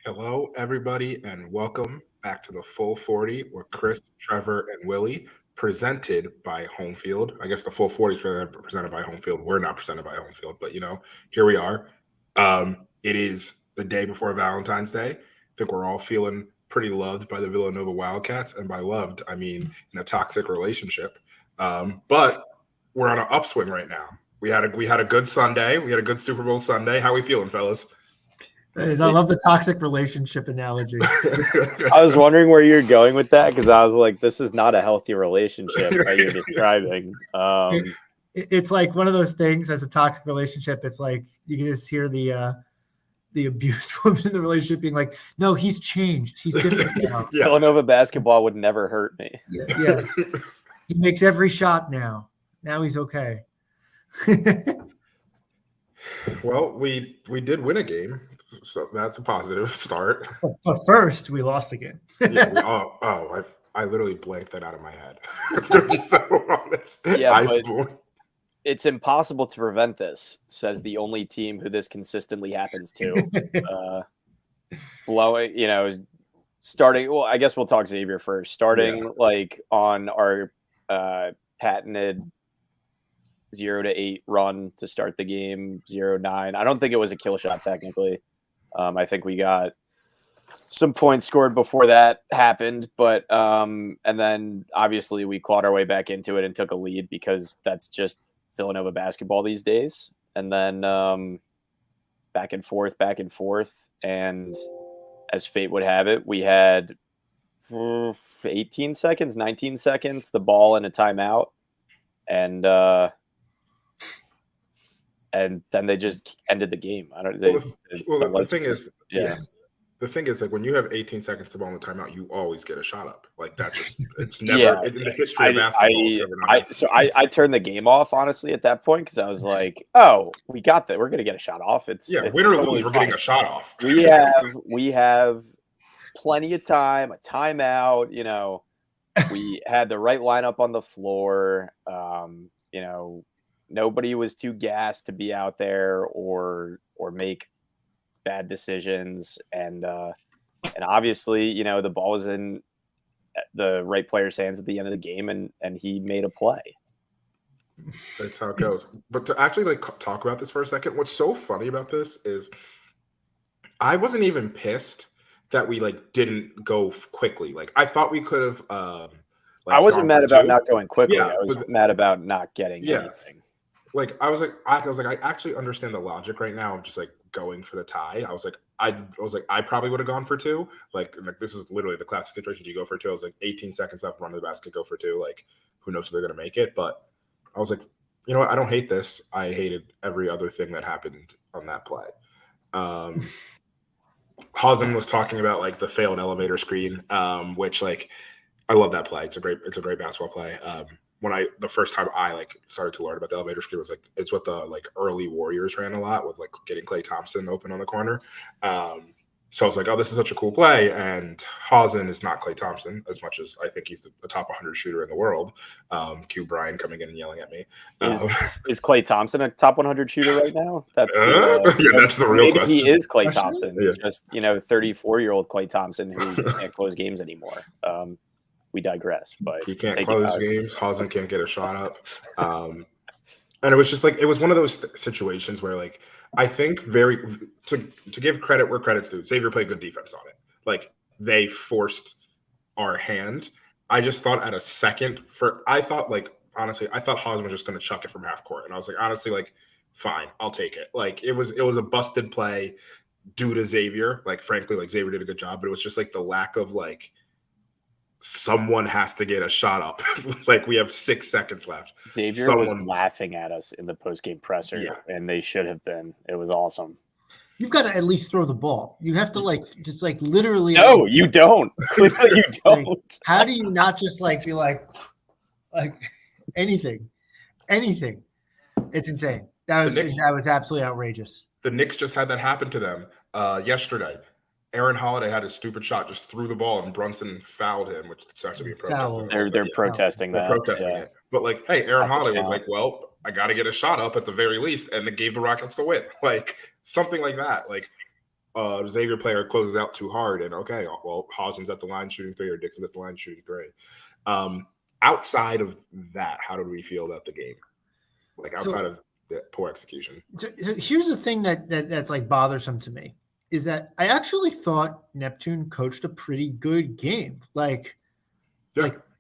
Hello, everybody, and welcome back to the Full 40 with Chris, Trevor, and Willie, presented by Home Field. I guess the Full 40 is presented by Home Field. We're not presented by Home Field, but here we are. It is the day before Valentine's Day. I think we're all feeling pretty loved by the Villanova Wildcats, and by loved, I mean in a toxic relationship. But we're on an upswing right now. We had a good Sunday. We had a good Super Bowl Sunday. How we feeling, fellas? I love the toxic relationship analogy. I was wondering where you're going with that because I was like, this is not a healthy relationship that you're describing. It's like one of those things as a toxic relationship. It's like you can just hear the abused woman in the relationship being like, no, he's changed. He's different now. Yeah. Villanova basketball would never hurt me. Yeah. He makes every shot now. Now he's okay. Well, we did win a game, so that's a positive start. But first, we lost again. I literally blanked that out of my head. To be so honest. Yeah, but it's impossible to prevent this, says the only team who this consistently happens to. Starting. Well, I guess we'll talk Xavier first. Starting like on our patented 0-8 run to start the game, 0-9. I don't think it was a kill shot technically. I think we got some points scored before that happened, but and then obviously we clawed our way back into it and took a lead because that's just Villanova basketball these days. And then back and forth, and as fate would have it, we had 18 seconds, 19 seconds, the ball and a timeout, and then they just ended the game. I don't. The thing is, like when you have 18 seconds to ball in the timeout, you always get a shot up. Like that's just it's never in the history of basketball. I turned the game off honestly at that point because I was like, oh, we got that. We're gonna get a shot off. It's win or lose, we're getting a shot off. We have plenty of time, a timeout. We had the right lineup on the floor. Nobody was too gassed to be out there or make bad decisions, and obviously, the ball was in the right player's hands at the end of the game, and he made a play. That's how it goes. But to actually talk about this for a second, what's so funny about this is I wasn't even pissed that we didn't go quickly. Like I thought we could have. I wasn't mad about not going quickly. I was mad about not getting anything. I actually understand the logic right now of just going for the tie. I probably would have gone for two. Like this is literally the classic situation. You go for two. I was 18 seconds left, run to the basket, go for two. Like who knows if they're gonna make it? But I was like, you know what? I don't hate this. I hated every other thing that happened on that play. Hazen was talking about the failed elevator screen, which I love that play. It's a great basketball play. The first time I started to learn about the elevator screen was it's what the early Warriors ran a lot with getting Klay Thompson open on the corner. So I was like, oh, this is such a cool play. And Hazen is not Klay Thompson as much as I think he's the top 100 shooter in the world. Q Brian coming in and yelling at me. Is Klay Thompson a top 100 shooter right now? That's that's the real question. He is Klay Thompson, just 34-year-old Klay Thompson who can't close games anymore. We digress, but he can't close games. Hazen can't get a shot up. And it was just it was one of those situations where I think to give credit where credit's due, Xavier played good defense on it. They forced our hand. I just thought at a second honestly, I thought Hazen was just going to chuck it from half court. And I was honestly, fine, I'll take it. It was a busted play due to Xavier. Frankly, Xavier did a good job, but it was just the lack of someone has to get a shot up. We have 6 seconds lleft. Xavier was laughing at us in the post-game presser, and they should have been. It was awesome. You've got to at least throw the ball. You have to literally. No, you don't. You don't. How do you not just be anything? It's insane. That was absolutely outrageous. The Knicks just had that happen to them yesterday. Aaron Holiday had a stupid shot, just threw the ball, and Brunson fouled him, which starts to be a protest. They're protesting that. They're protesting it. But hey, Aaron Holiday was well, I got to get a shot up at the very least, and it gave the Rockets the win. Something like that. Xavier player closes out too hard, and okay, well, Hosden's at the line shooting 3, or Dixon's at the line shooting 3. Outside of that, how did we feel about the game? Like outside of the poor execution. So here's the thing that's like bothersome to me is that I actually thought Neptune coached a pretty good game. Like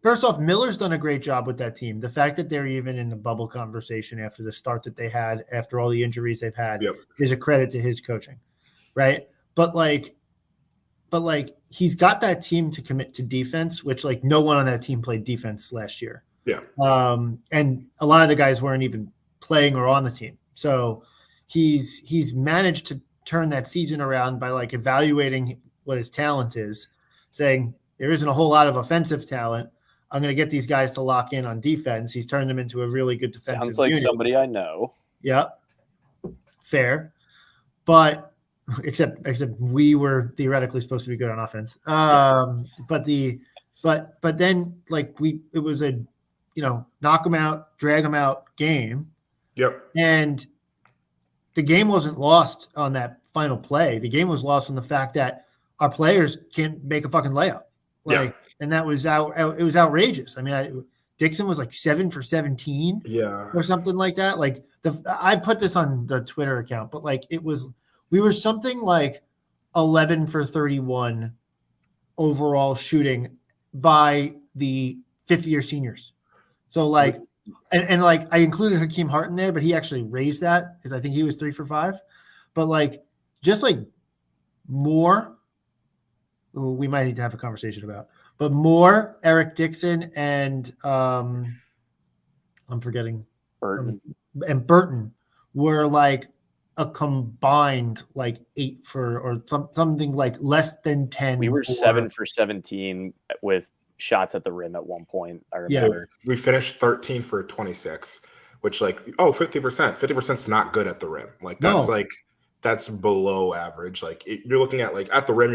first off, Miller's done a great job with that team. The fact that they're even in the bubble conversation after the start that they had, after all the injuries they've had, is a credit to his coaching, right? But he's got that team to commit to defense, which like no one on that team played defense last year. Yeah. And a lot of the guys weren't even playing or on the team. So he's managed to turn that season around by like evaluating what his talent is, saying there isn't a whole lot of offensive talent. I'm going to get these guys to lock in on defense. He's turned them into a really good defensive Sounds like unit. somebody I know. Yeah. Fair. But except we were theoretically supposed to be good on offense. But then like it was a, knock them out, drag them out game. Yep. And the game wasn't lost on that final play. The game was lost on the fact that our players can't make a fucking layup. And that was it was outrageous. I mean, Dixon was like 7 for 17 or something like that. Like I put this on the Twitter account, but like we were something like 11 for 31 overall shooting by the 5th-year seniors. So like, and like I included Hakeem Hart in there, but he actually raised that because I think he was 3 for 5. But like, just like more, we might need to have a conversation about. But more Eric Dixon and I'm forgetting Burton. And Burton were like a combined like 8 for or something like less than 10. We were 7 for 17 with shots at the rim at one point. I remember. Yeah. We finished 13 for 26, which 50%. 50% is not good at the rim. Like that's that's below average. Like you're looking at like at the rim,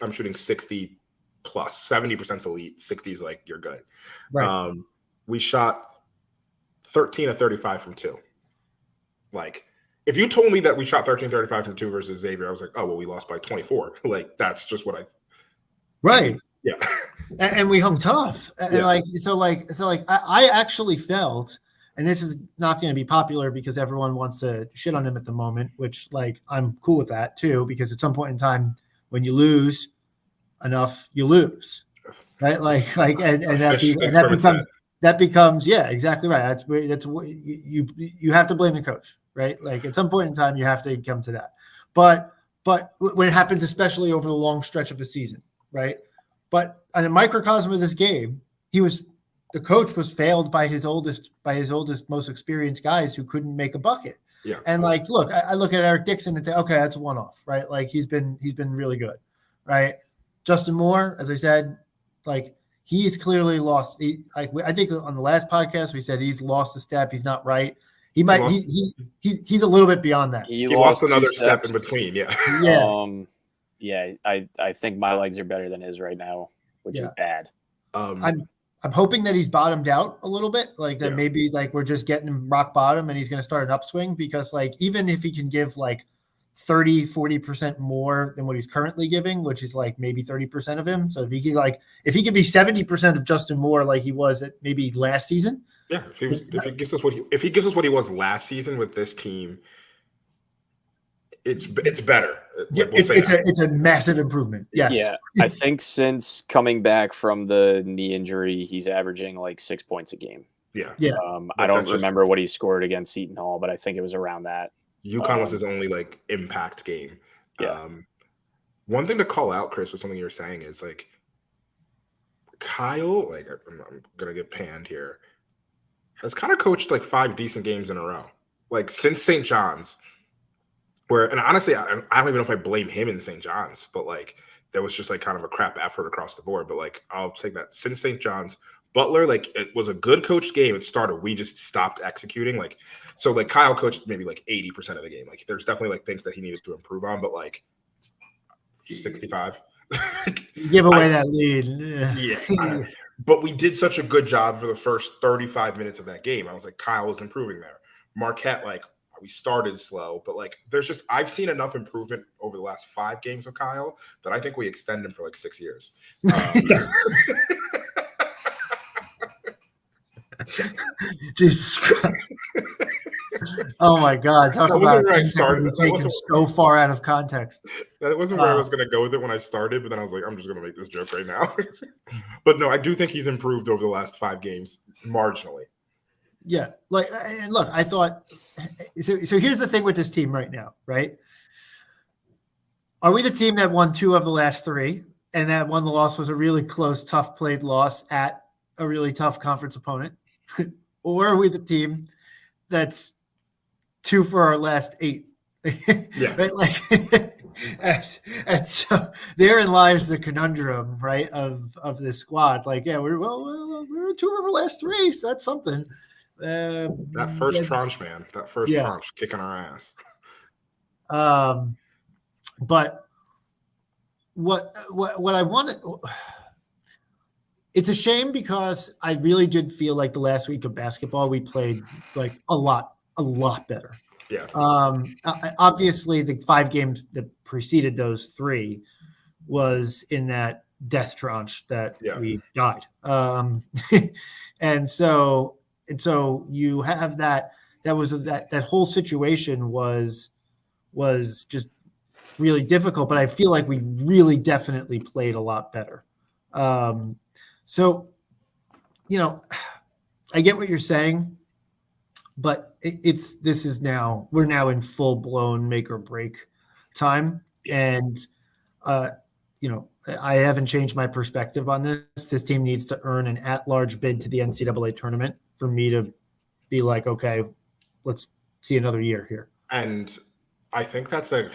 I'm shooting 60 plus, 70% elite, 60 is like you're good. Right. We shot 13 of 35 from 2. Like if you told me that we shot 13-35 from 2 versus Xavier, I was like, oh well, we lost by 24. Like that's just what right. Yeah. And we hung tough. And I actually felt, and this is not going to be popular because everyone wants to shit on him at the moment, which like I'm cool with that too, because at some point in time when you lose enough, you lose. Right? That becomes yeah, exactly right. That's what you have to blame the coach, right? Like at some point in time you have to come to that. But when it happens, especially over the long stretch of the season, right? But in a microcosm of this game, the coach was failed by his oldest, most experienced guys who couldn't make a bucket. Yeah. And like, look, I look at Eric Dixon and say, okay, that's a one-off, right? Like he's been really good, right? Justin Moore, as I said, like he's clearly lost. I think on the last podcast we said he's lost a step. He's not right. He's a little bit beyond that. He lost another step in between. Yeah. Yeah. Yeah, I think my legs are better than his right now, which is bad. I'm hoping that he's bottomed out a little bit, like that maybe like we're just getting him rock bottom and he's going to start an upswing because like even if he can give like 30-40% more than what he's currently giving, which is like maybe 30% of him. So if he could be 70% of Justin Moore like he was at maybe last season. Yeah, if he gives us what he was last season with this team, it's better. Yeah, it's a massive improvement. Yes. Yeah, I think since coming back from the knee injury, he's averaging like 6 points a game. Yeah. Yeah. I don't remember what he scored against Seton Hall, but I think it was around that. UConn was his only like impact game. Yeah. One thing to call out, Chris, with something you were saying is like Kyle, like I'm gonna get panned here, has kind of coached like 5 decent games in a row, like since St. John's. And honestly, I don't even know if I blame him in St. John's, but like there was just like kind of a crap effort across the board. But like I'll take that since St. John's. Butler, like it was a good coached game. It started. We just stopped executing. Like so, like Kyle coached maybe like 80% of the game. Like there's definitely like things that he needed to improve on, but like 65. Give away that lead. Yeah. But we did such a good job for the first 35 minutes of that game. I was like, Kyle was improving there. Marquette, like We started slow, but like there's just I've seen enough improvement over the last 5 games of Kyle that I think we extend him for like 6 years. Jesus Christ. Oh my God. Talk about where I started. Taken so far out of context. That wasn't where I was going to go with it when I started, but then I was like, I'm just going to make this joke right now. But no, I do think he's improved over the last 5 games marginally. Yeah. Like, and look, I thought, so here's the thing with this team right now, right? Are we the team that won 2 of the last 3? And that one, the loss was a really close, tough played loss at a really tough conference opponent? Or are we the team that's 2 for our last 8? Yeah. Right? Like, and so therein lies the conundrum, right, of this squad. Like, yeah, we're 2 of our last 3, so that's something. That first tranche, man. That first tranche kicking our ass. But what I wanted, it's a shame because I really did feel like the last week of basketball we played like a lot better. Yeah. Obviously, the 5 games that preceded those 3 was in that death tranche that we died. And so you have that whole situation was just really difficult, but I feel like we really definitely played a lot better. So, I get what you're saying, but we're now in full blown make or break time. And, I haven't changed my perspective on this. This team needs to earn an at-large bid to the NCAA tournament for me to be like, okay, let's see another year here. And I think that's a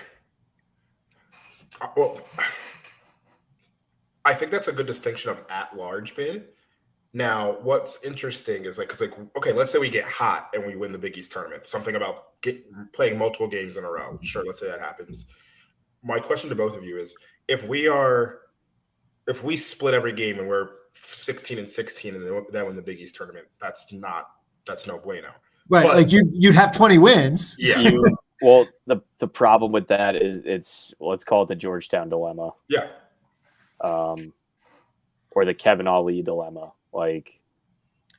good distinction of at-large bid. Now, what's interesting is okay, let's say we get hot and we win the Big East tournament. Something about playing multiple games in a row. Sure, let's say that happens. My question to both of you is, if we split every game and we're 16-16 and then win the Big East tournament, that's no bueno. Right, but, like you'd have 20 wins. Yeah. Well, the problem with that is let's call it the Georgetown dilemma. Yeah. Or the Kevin Ali dilemma. Like,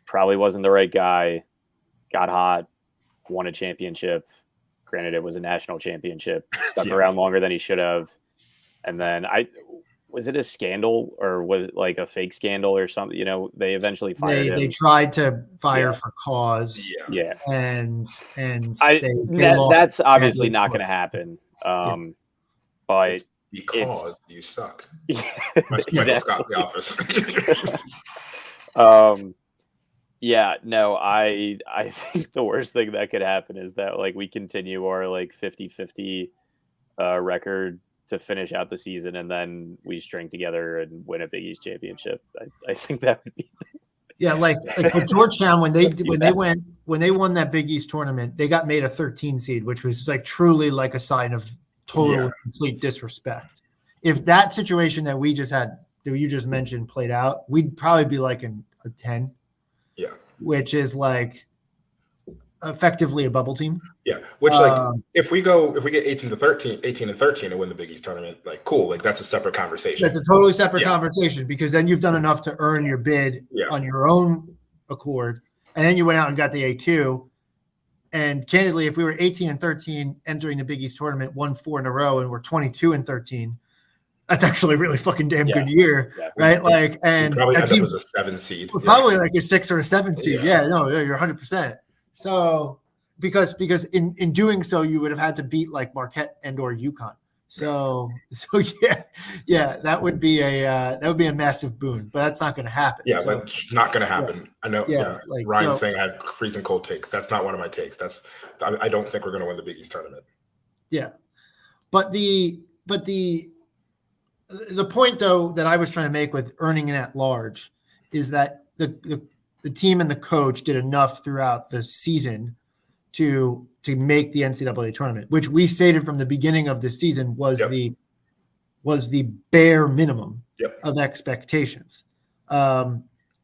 probably wasn't the right guy, got hot, won a championship. Granted, it was a national championship, stuck around longer than he should have. And then was it a scandal or was it like a fake scandal or something? They eventually fired him. They tried to fire for cause. Yeah. And that's obviously not going to happen. But it's because you suck. Yeah, Michael Scott, The Office. I think the worst thing that could happen is that like we continue our like 50-50 record to finish out the season, and then we string together and win a Big East championship. I think that would be. Like with Georgetown when they won that Big East tournament, they got made a 13 seed, which was like truly like a sign of total complete disrespect. If that situation that you just mentioned played out, we'd probably be like a 10. Yeah. Which is like effectively a bubble team. Yeah. Which if we get 18 and 13 and win the Big East tournament, like cool, like that's a separate conversation. That's a totally separate conversation because then you've done enough to earn your bid on your own accord. And then you went out and got the A2. And candidly, if we were 18 and 13 entering the Big East tournament, won 4 in a row, and we're 22 and 13, that's actually a really fucking damn good year, right? Like, and probably end up as a 7 seed, probably like a 6 or a 7 seed. You're 100%. So because in doing so, you would have had to beat like Marquette and or UConn. So that would be a massive boon, but that's not going to happen. Yeah, so, that's not going to happen. I know. Yeah, like, Ryan's saying I had freezing cold takes. That's not one of my takes. I don't think we're going to win the Big East tournament. Yeah, but the point though that I was trying to make with earning an at-large is that the team and the coach did enough throughout the season to make the NCAA tournament, which we stated from the beginning of the season was the bare minimum of expectations.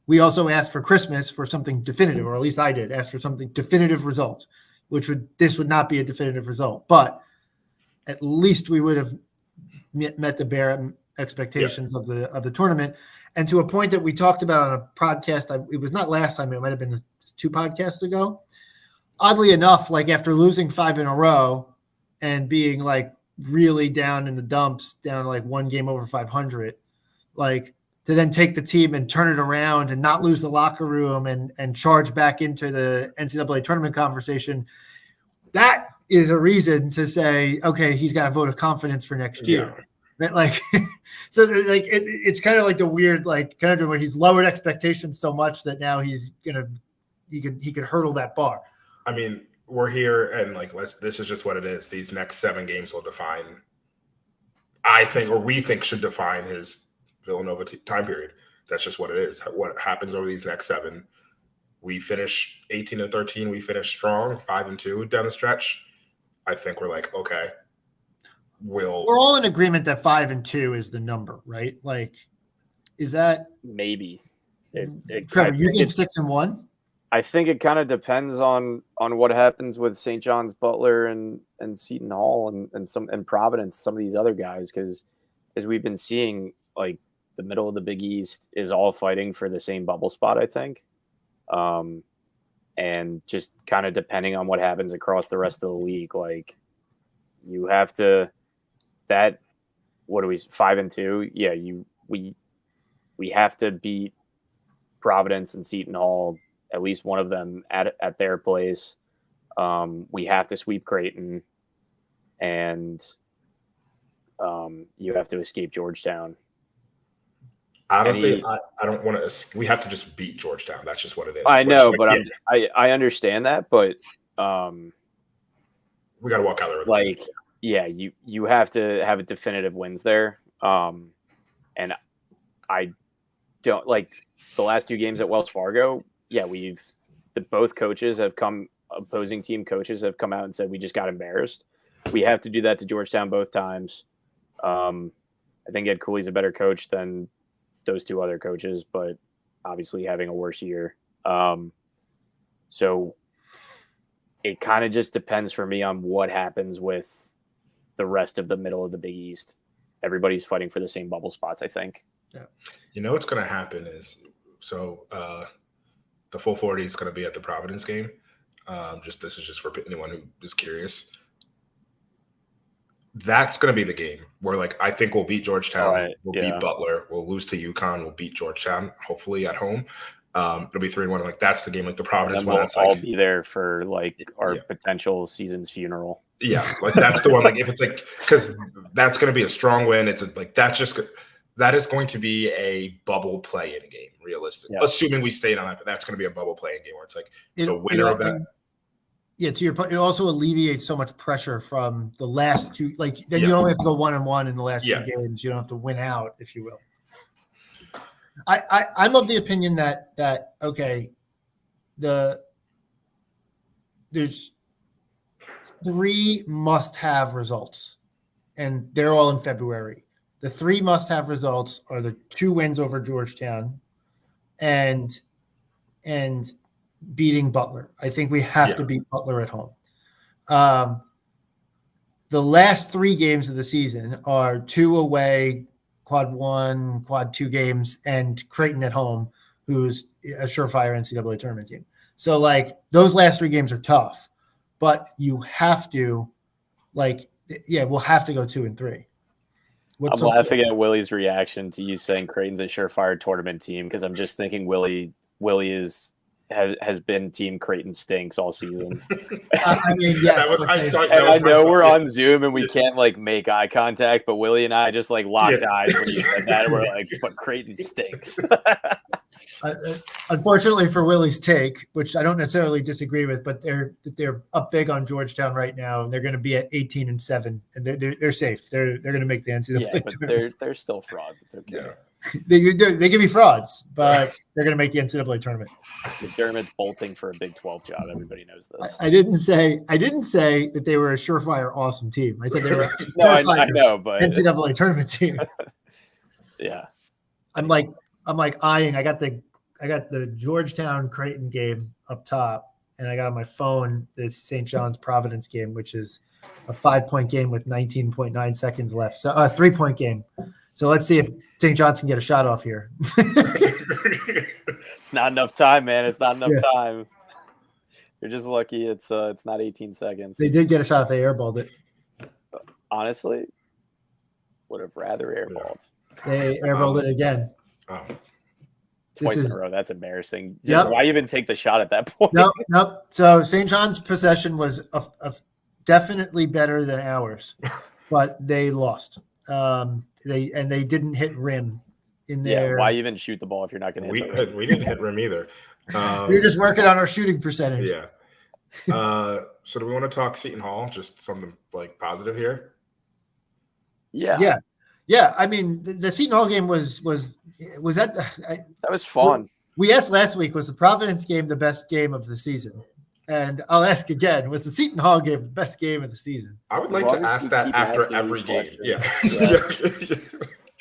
We also asked for Christmas for something definitive, or at least I did ask for something definitive results. this would not be a definitive result, but at least we would have met the bare expectations of the tournament. And to a point that we talked about on a podcast, it was not last time, it might have been 2 podcasts ago. Oddly enough, like after losing 5 in a row and being like really down in the dumps, down like 1 game over 500, like to then take the team and turn it around and not lose the locker room and charge back into the NCAA tournament conversation, that is a reason to say, okay, he's got a vote of confidence for next year. But like, so like it's kind of like the weird like conundrum where he's lowered expectations so much that now he could hurdle that bar. I mean, we're here and like this is just what it is. These next 7 games will define, I think, or we think should define his Villanova time period. That's just what it is. What happens over these next 7. We finish 18-13. We finish strong, 5-2 down the stretch. I think we're like, okay, we're all in agreement that 5-2 is the number, right? Like, is that maybe? Trevor, you think 6-1? I think it kind of depends on what happens with St. John's, Butler, and Seton Hall and Providence, some of these other guys, because as we've been seeing, like the middle of the Big East is all fighting for the same bubble spot, I think. And just kind of depending on what happens across the rest of the league, like you have to that. What are we 5-2? Yeah, we have to beat Providence and Seton Hall, at least one of them at their place. We have to sweep Creighton, and you have to escape Georgetown. Honestly, I don't want to. We have to just beat Georgetown. That's just what it is. I know, but I understand that, but we got to walk out there. Like, yeah, you have to have a definitive wins there, and I don't like the last 2 games at Wells Fargo. Yeah, both coaches have opposing team coaches have come out and said we just got embarrassed. We have to do that to Georgetown both times. I think Ed Cooley's a better coach than those 2 other coaches, but obviously having a worse year. So it kind of just depends for me on what happens with the rest of the middle of the Big East. Everybody's fighting for the same bubble spots, I think. Yeah. You know what's going to happen is, the full 40 is going to be at the Providence game. This is just for anyone who is curious. That's going to be the game where, like, I think we'll beat Georgetown. We'll beat Butler. We'll lose to UConn. We'll beat Georgetown, hopefully at home. It'll be 3-1. Like, that's the game. Like the Providence one. That's all be there for like our potential season's funeral. Yeah, like that's the one. Like if it's like because that's going to be a strong win. It's that is going to be a bubble play-in game, realistically. Yeah. Assuming we stayed on that, but that's going to be a bubble play-in game where it's like the winner of that. Yeah, to your point, it also alleviates so much pressure from the last 2. Like then you only have to go 1-1 in the last 2 games. You don't have to win out, if you will. I'm of the opinion that okay, there's 3 must-have results, and they're all in February. The 3 must-have results are the 2 wins over Georgetown, and beating Butler. I think we have to beat Butler at home. The last 3 games of the season are 2 away, quad 1, quad 2 games, and Creighton at home, who's a surefire NCAA tournament team. So, like, those last 3 games are tough, but you have to, we'll have to go 2-3. I'm laughing at Willie's reaction to you saying Creighton's a surefire tournament team because I'm just thinking Willie has been Team Creighton stinks all season. I mean, yes. I know we're on Zoom and we can't make eye contact, but Willie and I just locked eyes when you said that. And we're like, but Creighton stinks. Unfortunately for Willie's take, which I don't necessarily disagree with, but they're up big on Georgetown right now, and they're going to be at 18-7, and they're safe. They're going to make the NCAA tournament. They're still frauds. It's okay. Yeah. They can be frauds, but they're going to make the NCAA tournament. McDermott's bolting for a Big 12 job. Everybody knows this. I didn't say that they were a surefire awesome team. I said they were I know, but NCAA tournament team. Yeah. I'm eyeing. I got the Georgetown Creighton game up top, and I got on my phone this St. John's Providence game, which is a 5-point game with 19.9 seconds left. So a 3-point game. So let's see if St. John's can get a shot off here. It's not enough time, man. It's not enough time. You're just lucky it's not 18 seconds. They did get a shot if they airballed it. Honestly, would have rather airballed. They airballed it again. Twice in a row. That's embarrassing. Yep. Why even take the shot at that point? Nope. So St. John's possession was definitely better than ours, but they lost. They didn't hit rim in there. Yeah, why even shoot the ball if you're not going to hit the rim? We didn't hit rim either. We were just working on our shooting percentage. Yeah. So do we want to talk Seton Hall? Just something like positive here? Yeah. I mean, the Seton Hall game was that that was fun. We asked last week, was the Providence game the best game of the season? And I'll ask again, was the Seton Hall game the best game of the season? I would like to ask that after every game. Yeah.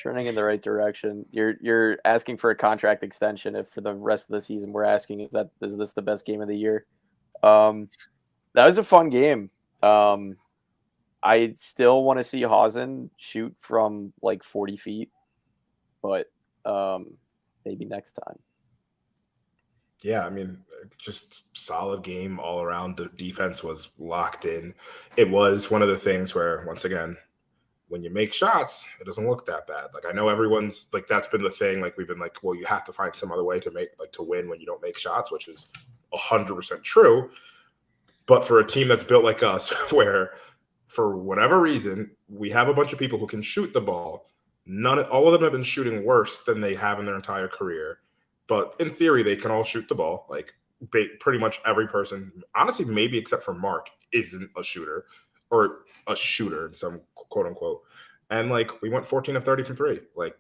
Turning in the right direction. You're asking for a contract extension if for the rest of the season we're asking is this the best game of the year? That was a fun game. I still want to see Hausen shoot from like 40 feet, but maybe next time. Yeah, I mean, just solid game all around. The defense was locked in. It was one of the things where, once again, when you make shots, it doesn't look that bad. Like, I know everyone's like, that's been the thing. Like, we've been like, well, you have to find some other way to win when you don't make shots, which is 100% true. But for a team that's built like us, where for whatever reason, we have a bunch of people who can shoot the ball. All of them have been shooting worse than they have in their entire career. But in theory, they can all shoot the ball. Like pretty much every person, honestly, maybe except for Mark, isn't a shooter or a shooter in some quote unquote. And like we went 14 of 30 from three. Like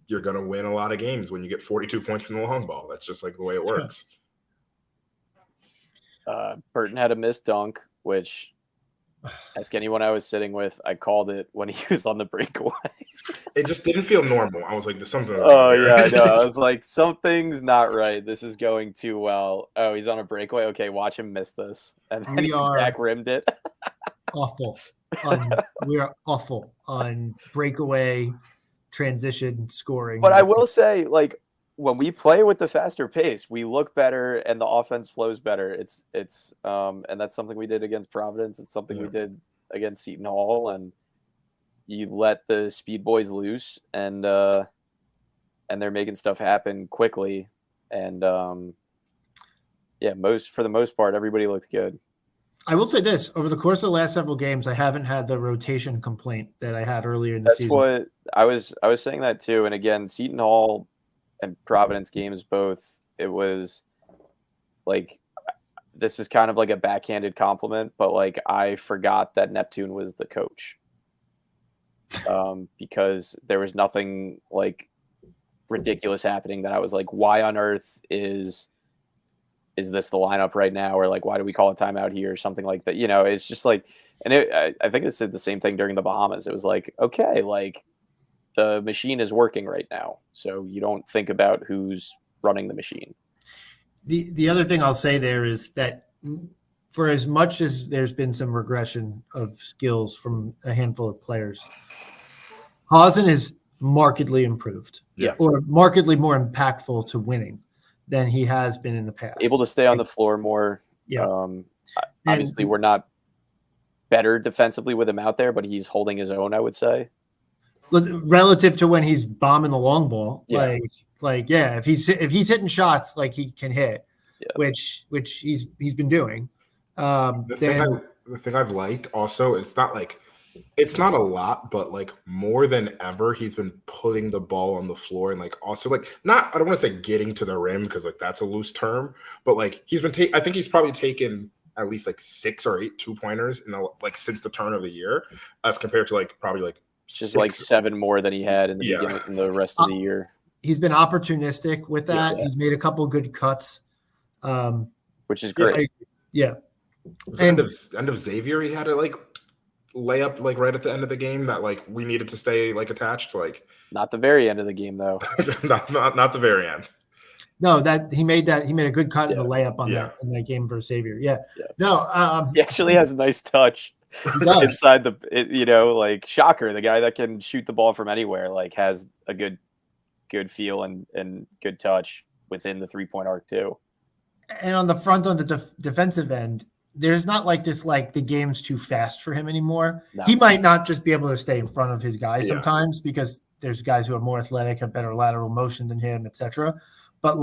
you're going to win a lot of games when you get 42 points from the long ball. That's just like the way it works. Burton had a missed dunk, which ask anyone I was sitting with, I called it when he was on the breakaway. It just didn't feel normal. I was like, there's something. Oh, yeah, I know. I was like, something's not right. This is going too well. Oh, he's on a breakaway. Okay, watch him miss this. And then he back rimmed it. Awful. We are awful on breakaway, transition, scoring. But I will say, like, when we play with the faster pace, we look better and the offense flows better. It's and that's something we did against Providence. It's something we did against Seton Hall, and you let the speed boys loose and they're making stuff happen quickly. And for the most part, everybody looked good. I will say this, over the course of the last several games, I haven't had the rotation complaint that I had earlier in the season. That's what I was saying that too. And again, Seton Hall and Providence games both, it was like, this is kind of like a backhanded compliment, but like I forgot that Neptune was the coach because there was nothing like ridiculous happening that I was like, why on earth is this the lineup right now? Or like, why do we call a timeout here or something like that? You know, it's just like, and I think it said the same thing during the Bahamas. It was like, okay, like the machine is working right now. So you don't think about who's running the machine. The other thing I'll say there is that for as much as there's been some regression of skills from a handful of players, Hausen is markedly improved, or markedly more impactful to winning than he has been in the past. Able to stay on the floor more. Yeah. Obviously, we're not better defensively with him out there, but he's holding his own, I would say. Relative to when he's bombing the long ball, yeah. If he's hitting shots like he can hit, which he's been doing. The thing I've liked also, it's not a lot, but like more than ever, he's been putting the ball on the floor and like also like I don't want to say getting to the rim because like that's a loose term, but like he's been I think he's probably taken at least like 6 or 8 2-pointers in since the turn of the year, as compared to like probably like just like 7 more than he had in the beginning in the rest of the year. He's been opportunistic with that. He's made a couple good cuts, which is great. End of Xavier, he had a like layup like right at the end of the game that like we needed to stay like attached. Like not the very end of the game though. not the very end. No, that he made a good cut in the layup on Yeah. that in that game for Xavier. Yeah. Yeah. No, He actually has a nice touch he does. inside like shocker. The guy that can shoot the ball from anywhere, like has a good feel and good touch within the 3-point arc too. And on the front, on the defensive end, there's not like this, like the game's too fast for him anymore. No. He might not just be able to stay in front of his guys Yeah. sometimes because there's guys who are more athletic, have better lateral motion than him, etc. But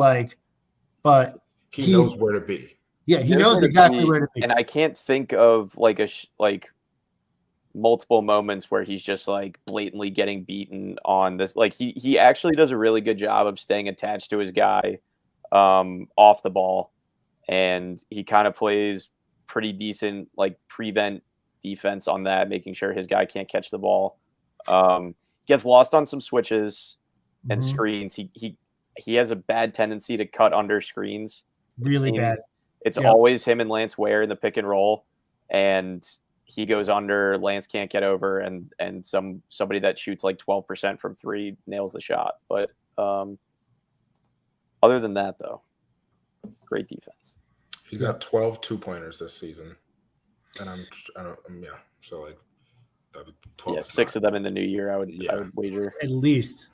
he knows where to be. Yeah, he knows exactly where to be. And I can't think of like multiple moments where he's just like blatantly getting beaten on this. Like he actually does a really good job of staying attached to his guy off the ball, and he kind of plays pretty decent like prevent defense on that, making sure his guy can't catch the ball. Gets lost on some switches and screens. He has a bad tendency to cut under screens. Really bad. It's always him and Lance Ware in the pick and roll, and he goes under. Lance can't get over, and somebody that shoots like 12% from three nails the shot. But other than that, though, great defense. He's got 12 2-pointers this season, and so like that'd be 12. Yeah, 6 of them in the new year. I would wager at least.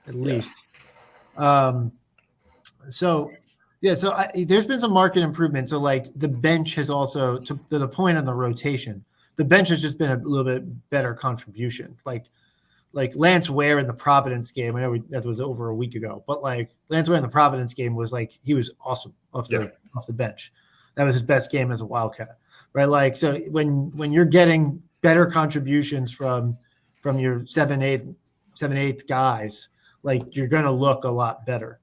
There's been some market improvement. So like the bench has also, to the point on the rotation, the bench has just been a little bit better contribution. Like Lance Ware in the Providence game, I know that was over a week ago, but like Lance Ware in the Providence game was like, he was awesome off the bench. That was his best game as a Wildcat, right? Like, so when you're getting better contributions from your 7/8 guys, like you're going to look a lot better.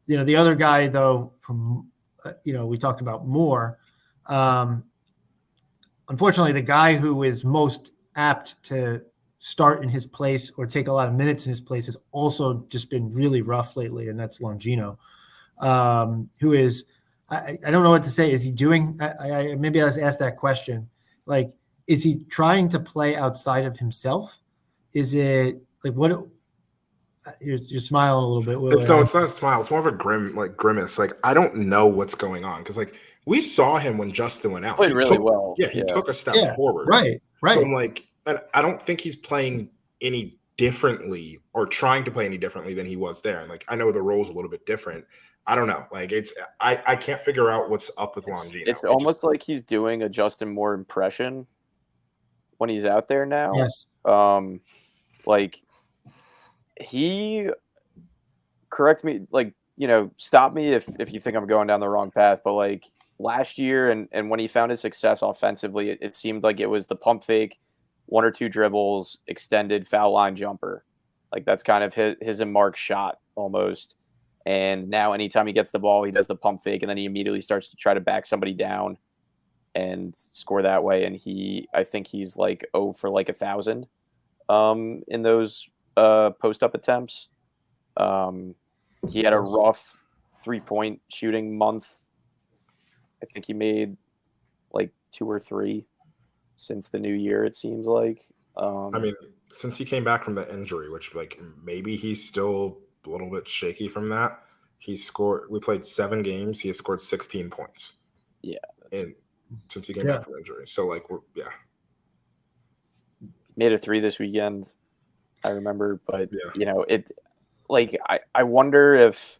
You know, the other guy though, from, we talked about Moore. Unfortunately, the guy who is most apt to start in his place or take a lot of minutes in his place has also just been really rough lately, and that's Longino, who is, I don't know what to say. Is he doing, maybe I'll ask that question. Like, is he trying to play outside of himself? Is it like, what, you're smiling a little bit. It's not a smile. It's more of a grimace. Like, I don't know what's going on. Cause like we saw him when Justin went out. Played really well. Yeah. He took a step forward. Right. So I'm like, and I don't think he's playing any differently or trying to play any differently than he was there. And like, I know the role's a little bit different. I don't know. Like I can't figure out what's up with Longino. It's almost like he's doing a Justin Moore impression when he's out there now. Yes. Like he, correct me, like, stop me if you think I'm going down the wrong path, but like last year and when he found his success offensively, it seemed like it was the pump fake, 1 or 2 dribbles, extended foul line jumper. Like that's kind of his and Mark's shot almost. And now anytime he gets the ball, he does the pump fake, and then he immediately starts to try to back somebody down and score that way. And I think he's like 0 for like 1,000 in those post-up attempts. He had a rough 3-point shooting month. I think he made like 2 or 3 since the new year, it seems like. I mean, since he came back from the injury, which like maybe he's still a little bit shaky from that. We played 7 games. He has scored 16 points. Yeah. Since he came back from injury. So like, made a 3 this weekend, I remember, but it like, I wonder if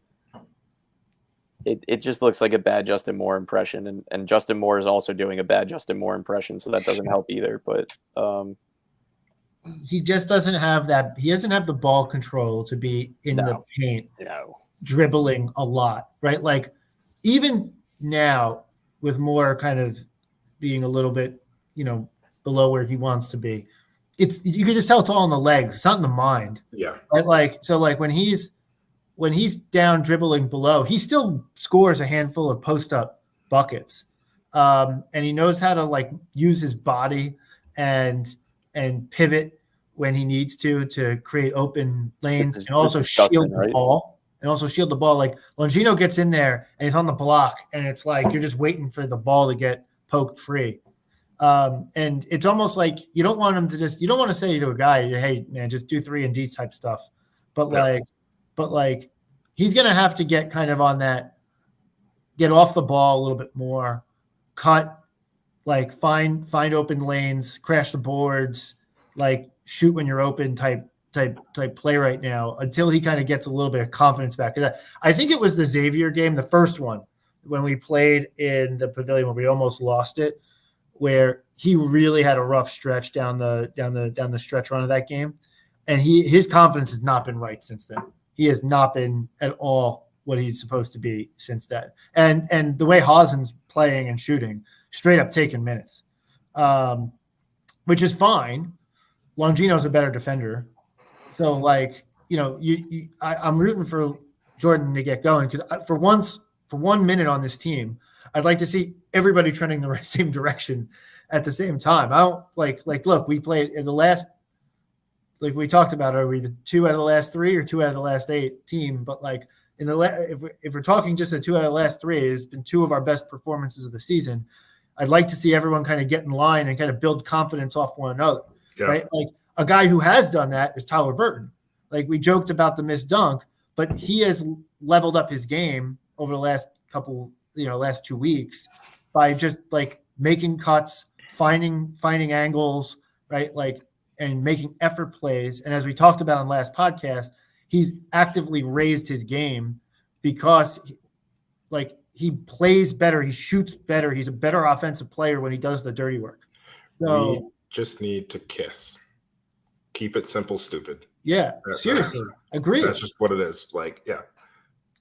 it just looks like a bad Justin Moore impression, and Justin Moore is also doing a bad Justin Moore impression. So that doesn't help either, but, he just doesn't have that. He doesn't have the ball control to be in the paint, dribbling a lot, right? Like even now with Moore kind of being a little bit, below where he wants to be, you can just tell it's all in the legs. It's not in the mind. Yeah. Right? Like, so like when he's down dribbling below, he still scores a handful of post up buckets. And he knows how to like use his body and pivot when he needs to create open lanes and also shield the ball. And also shield the ball. Like Longino gets in there and he's on the block, and it's like you're just waiting for the ball to get poked free. And it's almost like you don't want him to you don't want to say to a guy, hey man, just do 3 and D type stuff. But like he's gonna have to get kind of on that get off the ball a little bit more, cut, like find open lanes, crash the boards, like shoot when you're open type play right now until he kind of gets a little bit of confidence back. I think it was the Xavier game, the first one, when we played in the Pavilion where we almost lost it, where he really had a rough stretch down the stretch run of that game. And his confidence has not been right since then. He has not been at all what he's supposed to be since then. And the way Haasen's playing and shooting, straight up taking minutes, which is fine. Longino's a better defender. So, like, I'm rooting for Jordan to get going because for 1 minute on this team, I'd like to see everybody trending the same direction at the same time. I don't look, we played in the last, like we talked about, are we the 2 out of the last 3 or 2 out of the last 8 team? But like if we're talking just the 2 out of the last 3, it's been 2 of our best performances of the season. I'd like to see everyone kind of get in line and kind of build confidence off one another, right? Like a guy who has done that is Tyler Burton. Like we joked about the missed dunk, but he has leveled up his game over the last last 2 weeks by just like making cuts, finding angles, right? Like, and making effort plays. And as we talked about on last podcast, he's actively raised his game because he plays better, he shoots better, he's a better offensive player when he does the dirty work. So we just need to kiss. Keep it simple, stupid. Yeah, seriously. Agree. That's just what it is. Like, yeah.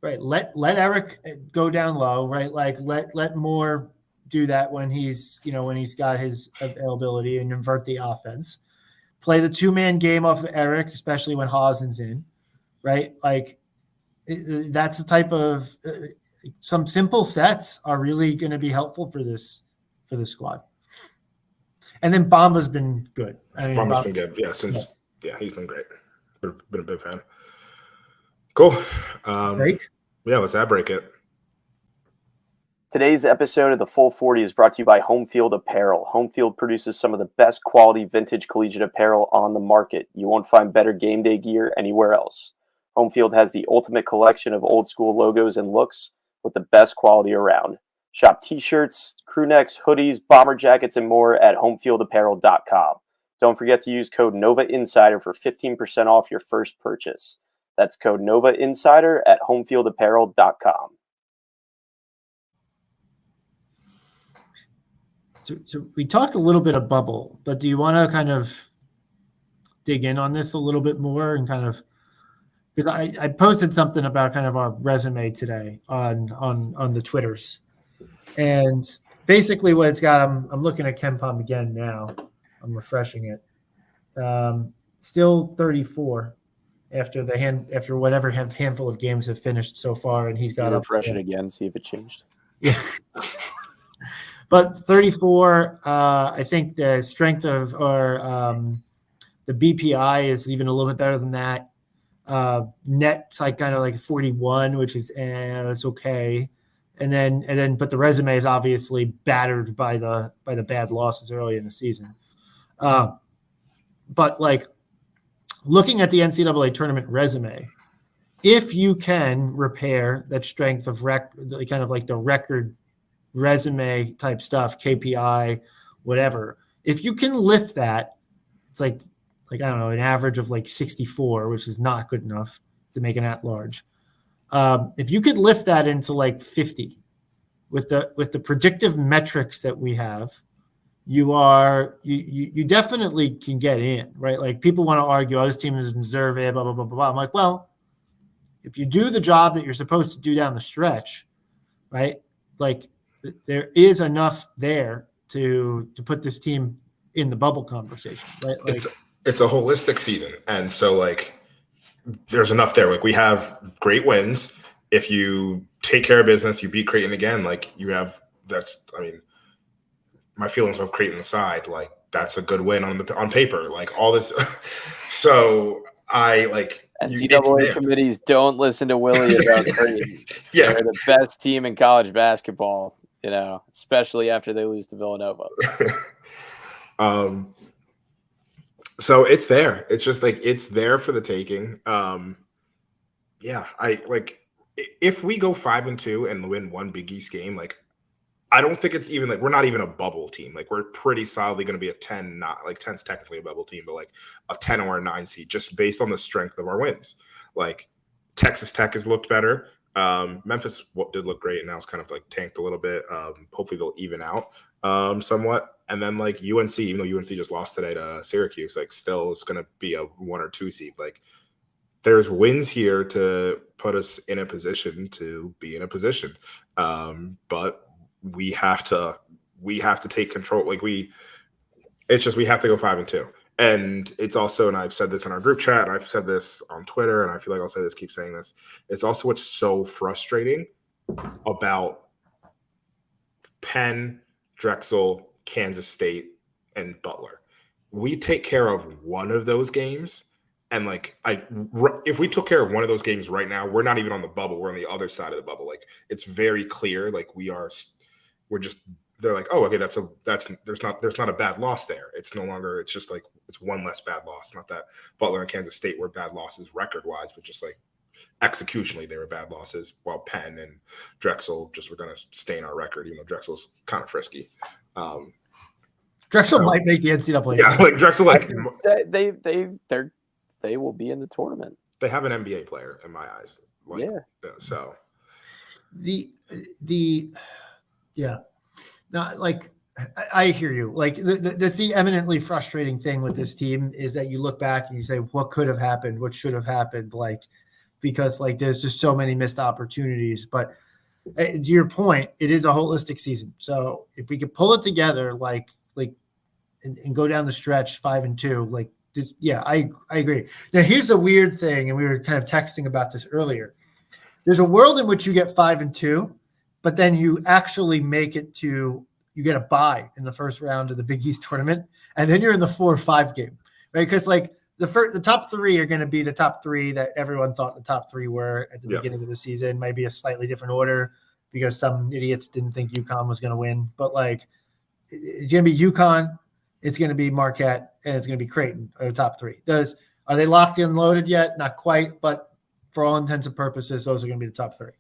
Right. Let Eric go down low, right? Like let Moore do that when he's got his availability and invert the offense. Play the 2-man game off of Eric, especially when Haasen's in, right? Like that's the type of some simple sets are really going to be helpful for this squad. And then Bamba's been good. I mean, Bamba's been good. Yeah, he's been great. Been a big fan. Cool. Break? Yeah, let's ad break it. Today's episode of the Full 40 is brought to you by Homefield Apparel. Homefield produces some of the best quality vintage collegiate apparel on the market. You won't find better game day gear anywhere else. Homefield has the ultimate collection of old school logos and looks with the best quality around. Shop t-shirts, crew necks, hoodies, bomber jackets, and more at homefieldapparel.com. Don't forget to use code NOVAINSIDER for 15% off your first purchase. That's code NOVAINSIDER at homefieldapparel.com. So we talked a little bit of bubble, but do you want to kind of dig in on this a little bit more and kind of, because I posted something about kind of our resume today on the Twitters, and basically what it's got, I'm looking at KenPom again now. I'm refreshing it. Still 34 after whatever handful of games have finished so far, and he's got up. Refresh it again, see if it changed. Yeah. But 34, I think the strength of the BPI is even a little bit better than that. Net's like kind of like 41, which is it's okay. And then, but the resume is obviously battered by the bad losses early in the season. But like looking at the NCAA tournament resume, if you can repair that strength of kind of like the record resume type stuff, KPI, whatever, if you can lift that, it's like I don't know, an average of like 64, which is not good enough to make an at-large. If you could lift that into like 50 with the predictive metrics that we have, you definitely can get in, right? Like people want to argue, oh, this team doesn't deserve it, blah, blah, blah, blah, blah. I'm like, well, if you do the job that you're supposed to do down the stretch, right? Like there is enough there to put this team in the bubble conversation, right? Like it's a holistic season. And so like there's enough there. Like we have great wins. If you take care of business, you beat Creighton again, like you have, my feelings of Creighton aside, like that's a good win on paper, like all this. So I like NCAA committees don't listen to Willie about Creighton. Yeah. They're the best team in college basketball, especially after they lose to Villanova. So it's there. It's just like it's there for the taking. Yeah, I like if we go 5-2 and win one Big East game, like I don't think it's even like we're not even a bubble team. Like we're pretty solidly going to be a 10, not like 10's technically a bubble team, but like a 10 or a 9 seed just based on the strength of our wins. Like Texas Tech has looked better. Memphis did look great, and now it's kind of like tanked a little bit. Hopefully they'll even out somewhat. And then like UNC, even though UNC just lost today to Syracuse, like still it's going to be a 1 or 2 seed. Like there's wins here to put us in a position to be in a position. But we have to take control. Like we have to go 5-2. And it's also, and I've said this in our group chat, and I've said this on Twitter, and I feel like I'll say this, keep saying this. It's also what's so frustrating about Penn, Drexel, Kansas State, and Butler. We take care of one of those games, and like if we took care of one of those games right now, we're not even on the bubble. We're on the other side of the bubble. Like it's very clear. Like they're like, oh, okay, there's not a bad loss there. It's no longer, it's just like, it's one less bad loss. Not that Butler and Kansas State were bad losses record wise, but just like executionally, they were bad losses, while Penn and Drexel just were going to stain our record, even though Drexel's kind of frisky. Drexel might make the NCAA. Yeah, like Drexel, like they will be in the tournament. They have an NBA player in my eyes. Like, yeah. So yeah, not like I hear you. Like that's the eminently frustrating thing with this team is that you look back and you say, what could have happened? What should have happened? Like, because like there's just so many missed opportunities. But to your point, it is a holistic season. So if we could pull it together, and go down the stretch 5-2, like this, yeah, I agree. Now here's the weird thing, and we were kind of texting about this earlier. There's a world in which you get 5-2, but then you actually make it to, you get a bye in the first round of the Big East tournament, and then you're in the 4-5 game, right? Because like the top three are going to be the top three that everyone thought the top three were at the beginning of the season. Might be a slightly different order because some idiots didn't think UConn was going to win, but like it's going to be UConn, it's going to be Marquette, and it's going to be Creighton are the top three. Are they locked in loaded yet? Not quite, but for all intents and purposes, those are going to be the top three.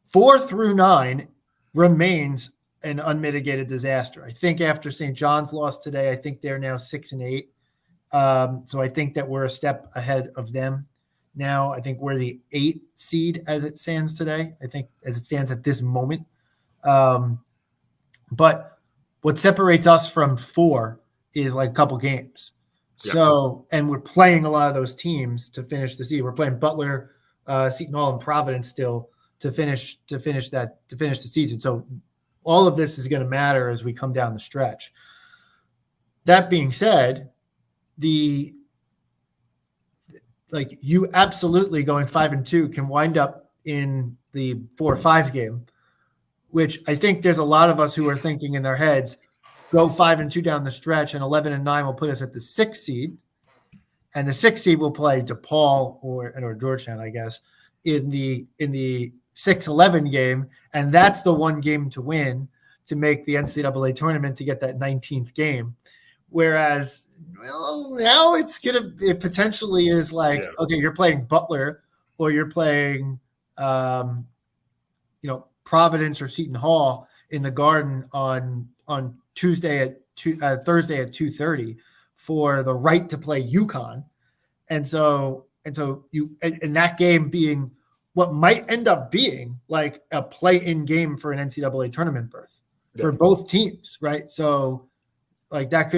4 through 9 remains an unmitigated disaster. I think after St. John's lost today, I think they're now 6-8. So I think that we're a step ahead of them now. I think we're the 8th seed as it stands today. I think as it stands at this moment. But what separates us from 4 is like a couple games. Yeah. So, and we're playing a lot of those teams to finish the season. We're playing Butler, Seton Hall, and Providence still to finish the season. So all of this is going to matter as we come down the stretch. That being said, you absolutely going 5-2 can wind up in the 4-5 game, which I think there's a lot of us who are thinking in their heads, go 5-2 down the stretch, and 11-9 will put us at the 6th seed, and the 6th seed will play DePaul or Georgetown, I guess, in the 6-11 game, and that's the one game to win to make the NCAA tournament to get that 19th game. Whereas, well, now it potentially is like, okay, you're playing Butler or you're playing, Providence or Seton Hall in the Garden on Thursday at 2:30 for the right to play UConn, and so you in that game being what might end up being like a play-in game for an NCAA tournament berth for both teams, right? So like that's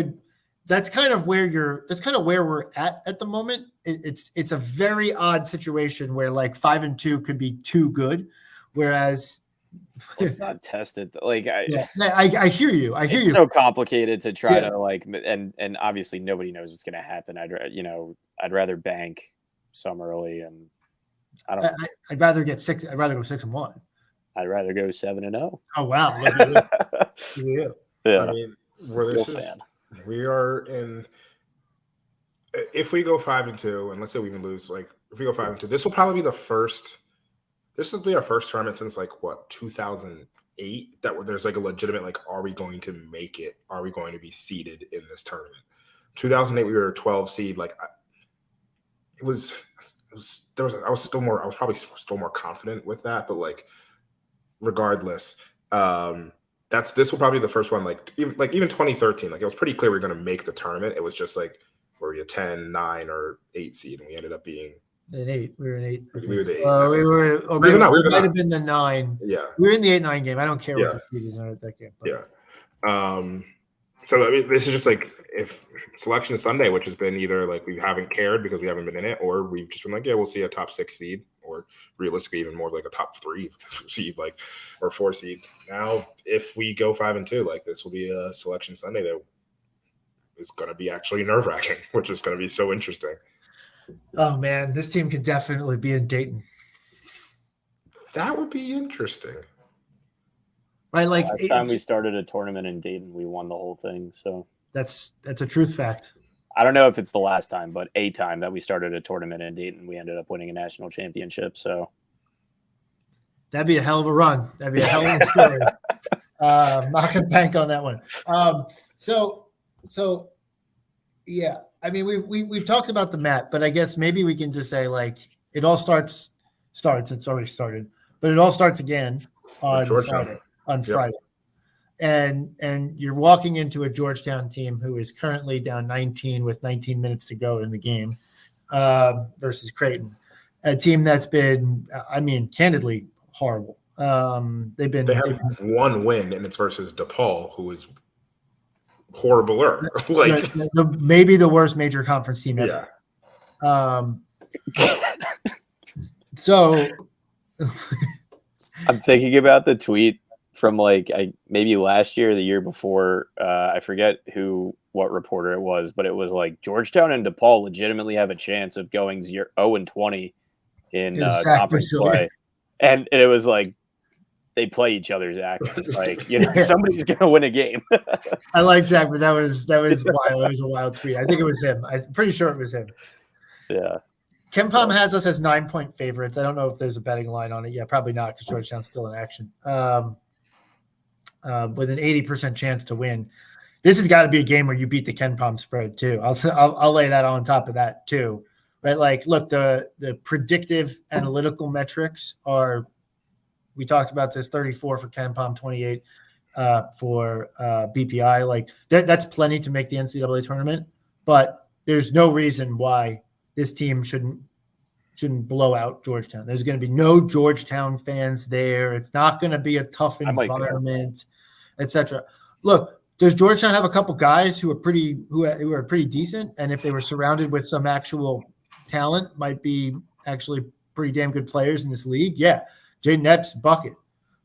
kind of where we're at the moment. It's a very odd situation where like 5-2 could be too good, whereas it's not tested. Like I hear you. It's so complicated to try to like, and obviously nobody knows what's going to happen. I'd rather bank some early, and I'd rather get 6. I'd rather go 6-1. I'd rather go 7-0. Oh wow! Yeah. I mean, we are in. If we go 5-2, and let's say we even lose, like if we go 5-2, this will probably be the first. This will be our first tournament since like 2008 that there's like a legitimate like, are we going to make it? Are we going to be seeded in this tournament? 2008 we were a 12 seed. Like it was I was probably still more confident with that, but like regardless, this will probably be the first one, like even 2013, like it was pretty clear we were going to make the tournament. It was just like, were we a 10, 9, or 8 seed, and we ended up being an 8. We were an 8. We were the 8. We were, or maybe it might have been the 9. Yeah, we were in the 8-9 game. I don't care what the seed is at that game. But. Yeah. So I mean, this is just like if Selection Sunday, which has been either like we haven't cared because we haven't been in it, or we've just been like, yeah, we'll see a top 6 seed, or realistically even more like a top 3 seed, like or 4 seed. Now, if we go 5-2, like this will be a Selection Sunday that is going to be actually nerve-wracking, which is going to be so interesting. Oh man, this team could definitely be in Dayton. That would be interesting. Right, like last time we started a tournament in Dayton, we won the whole thing. So that's a truth fact. I don't know if it's the last time, but a time that we started a tournament in Dayton, we ended up winning a national championship. So that'd be a hell of a run. That'd be a hell of a story. Not gonna bank on that one. So yeah. I mean, we've talked about the map, but I guess maybe we can just say like it all starts. It's already started, but it all starts again on Friday. Friday. And you're walking into a Georgetown team who is currently down 19 with 19 minutes to go in the game versus Creighton, a team that's been, I mean, candidly horrible. They have one win, and it's versus DePaul, who is horribler. Like maybe the worst major conference team ever. Yeah. So I'm thinking about the tweet from like maybe last year or the year before. I forget what reporter it was, but it was like Georgetown and DePaul legitimately have a chance of going 0-20 in conference play, and it was like they play each other's actions. Like somebody's gonna win a game. I like Zach, but that was wild. That was a wild tweet. I think it was him. I'm pretty sure it was him. Yeah. KenPom has us as 9-point favorites. I don't know if there's a betting line on it. Yeah, probably not because Georgetown's still in action. With an 80% chance to win. This has got to be a game where you beat the KenPom spread too. I'll lay that on top of that too. But like, look, the predictive analytical metrics are. We talked about this: 34 for KenPom, 28 for BPI. Like that's plenty to make the NCAA tournament. But there's no reason why this team shouldn't blow out Georgetown. There's going to be no Georgetown fans there. It's not going to be a tough environment, etc. Look, does Georgetown have a couple guys who are pretty decent, and if they were surrounded with some actual talent, might be actually pretty damn good players in this league? Yeah, Jaden Epps bucket,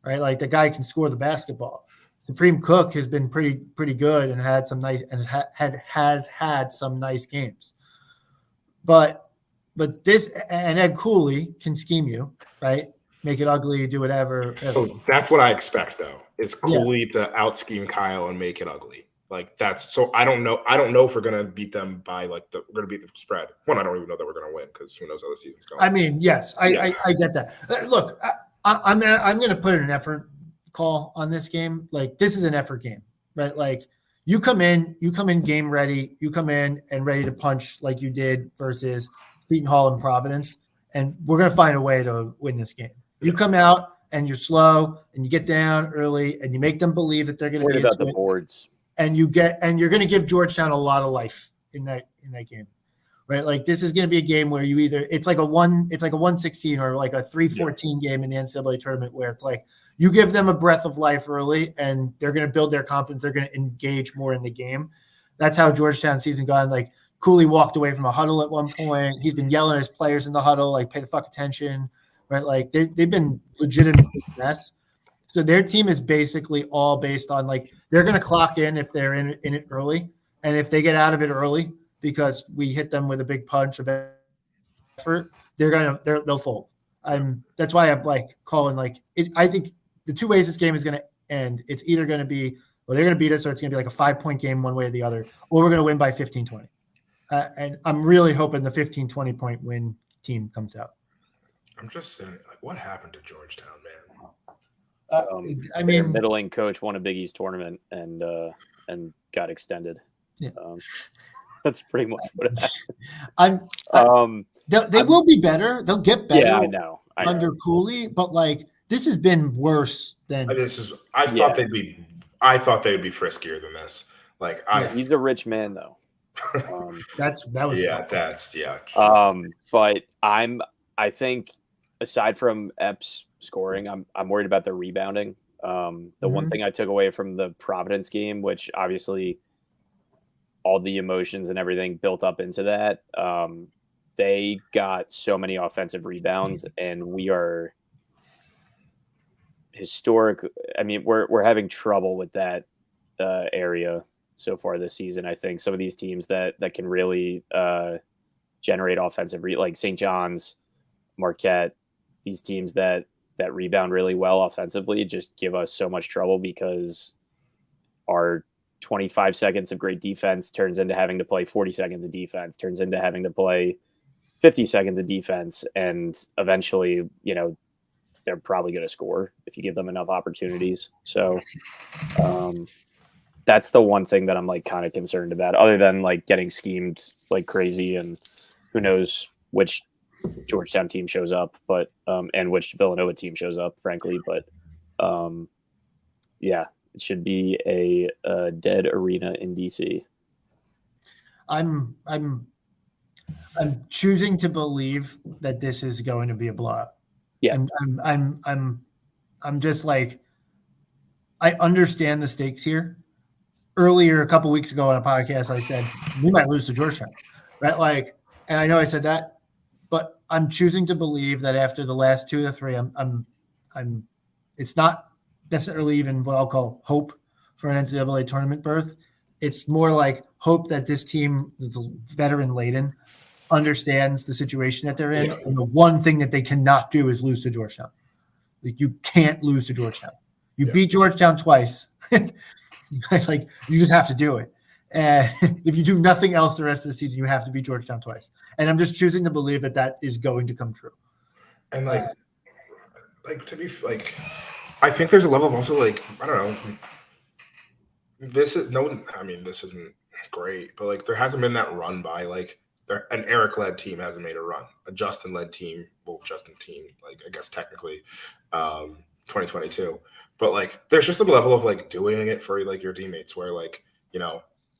right? Like the guy can score the basketball. Supreme Cook has been pretty good and had some nice has had some nice games. But this and Ed Cooley can scheme you, right? Make it ugly, do whatever. So that's what I expect, though. Is Cooley to out scheme Kyle and make it ugly. Like that's so. I don't know if we're gonna beat them by we're gonna beat the spread. One, I don't even know that we're gonna win because who knows how the season's going. I mean, yes, I get that. Look, I'm gonna put an effort call on this game. Like this is an effort game, right? Like. You come in game ready. You come in and ready to punch like you did versus Seton Hall and Providence, and we're going to find a way to win this game. You come out and you're slow and you get down early and you make them believe that they're going to be about the boards, and you're going to give Georgetown a lot of life in that game, right? Like this is going to be a game where you it's like a 116 or like a 314 game in the NCAA tournament where it's like. You give them a breath of life early, and they're going to build their confidence. They're going to engage more in the game. That's how Georgetown season gone. Like Cooley walked away from a huddle at one point. He's been yelling at his players in the huddle, like pay the fuck attention, right? Like they've been legitimately mess. So their team is basically all based on like they're going to clock in if they're in it early, and if they get out of it early because we hit them with a big punch of effort, they'll fold. That's why I'm like calling like it. I think. The two ways this game is going to end, it's either going to be, they're going to beat us or it's going to be like a 5-point game one way or the other, or we're going to win by 15-20. And I'm really hoping the 15-20 point win team comes out. I'm just saying, like, what happened to Georgetown, man? I mean, their middling coach won a Big East tournament and got extended. Yeah. That's pretty much what it happened. They will be better. They'll get better. Yeah, I know. Under Cooley, but like this has been worse than. I thought they'd be friskier than this. Like he's a rich man though. That was But I think aside from Epps scoring, I'm worried about the rebounding. The one thing I took away from the Providence game, which obviously all the emotions and everything built up into that, they got so many offensive rebounds, and we are historic. I mean, we're having trouble with that area so far this season. I think some of these teams that can really generate offensive like St. John's, Marquette, these teams that rebound really well offensively just give us so much trouble because our 25 seconds of great defense turns into having to play 40 seconds of defense, turns into having to play 50 seconds of defense. And eventually, they're probably going to score if you give them enough opportunities. So that's the one thing that I'm like kind of concerned about, other than like getting schemed like crazy, and who knows which Georgetown team shows up, but and which Villanova team shows up, frankly. But it should be a dead arena in DC. I'm choosing to believe that this is going to be a blowout. Yeah. I'm just like, I understand the stakes here. Earlier, a couple weeks ago on a podcast, I said we might lose to Georgetown, right? Like, and I know I said that, but I'm choosing to believe that after the last 2 to 3, it's not necessarily even what I'll call hope for an NCAA tournament berth. It's more like hope that this team, that's veteran laden, understands the situation that they're in. Yeah. And the one thing that they cannot do is lose to Georgetown. Like, you can't lose to Georgetown. You beat Georgetown twice. Like, you just have to do it. And if you do nothing else the rest of the season, you have to beat Georgetown twice. And I'm just choosing to believe that is going to come true. And to be like, I think there's a level of also like, I don't know. This isn't great, but like there hasn't been that run by like an Eric-led team hasn't made a run. A Justin-led team, like I guess technically, 2022. But like there's just a level of like doing it for like your teammates where like,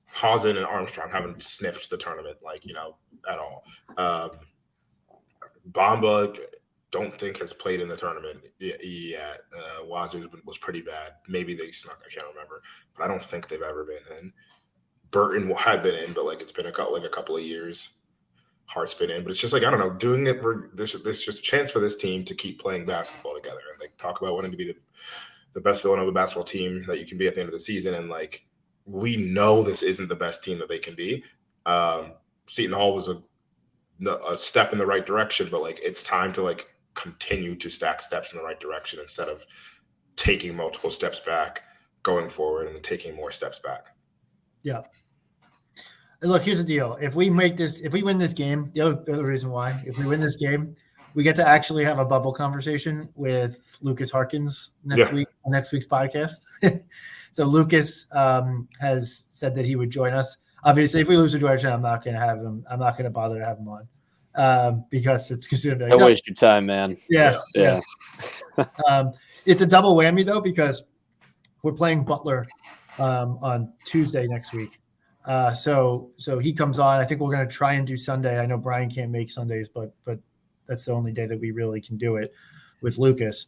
Hausen and Armstrong haven't sniffed the tournament, at all. Bamba, don't think has played in the tournament yet. Wazoo was pretty bad. Maybe they snuck. I can't remember, but I don't think they've ever been in. Burton had been in, but like it's been a couple of years. Hart's been in, but it's just like I don't know. Doing it for there's just a chance for this team to keep playing basketball together and like talk about wanting to be the best Villanova basketball team that you can be at the end of the season. And like we know this isn't the best team that they can be. Seton Hall was a step in the right direction, but like it's time to like continue to stack steps in the right direction instead of taking multiple steps back, going forward, and then taking more steps back. Yeah. And look, here's the deal. If we win this game, the other reason why, if we win this game, we get to actually have a bubble conversation with Lucas Harkins next week on next week's podcast. So Lucas has said that he would join us. Obviously, if we lose to Georgetown, I'm not going to have him. I'm not going to bother to have him on because it's considered. Don't waste your time, man. Yeah. It's a double whammy though because we're playing Butler on Tuesday next week. So he comes on. I think we're going to try and do Sunday. I know Brian can't make Sundays, but that's the only day that we really can do it with Lucas.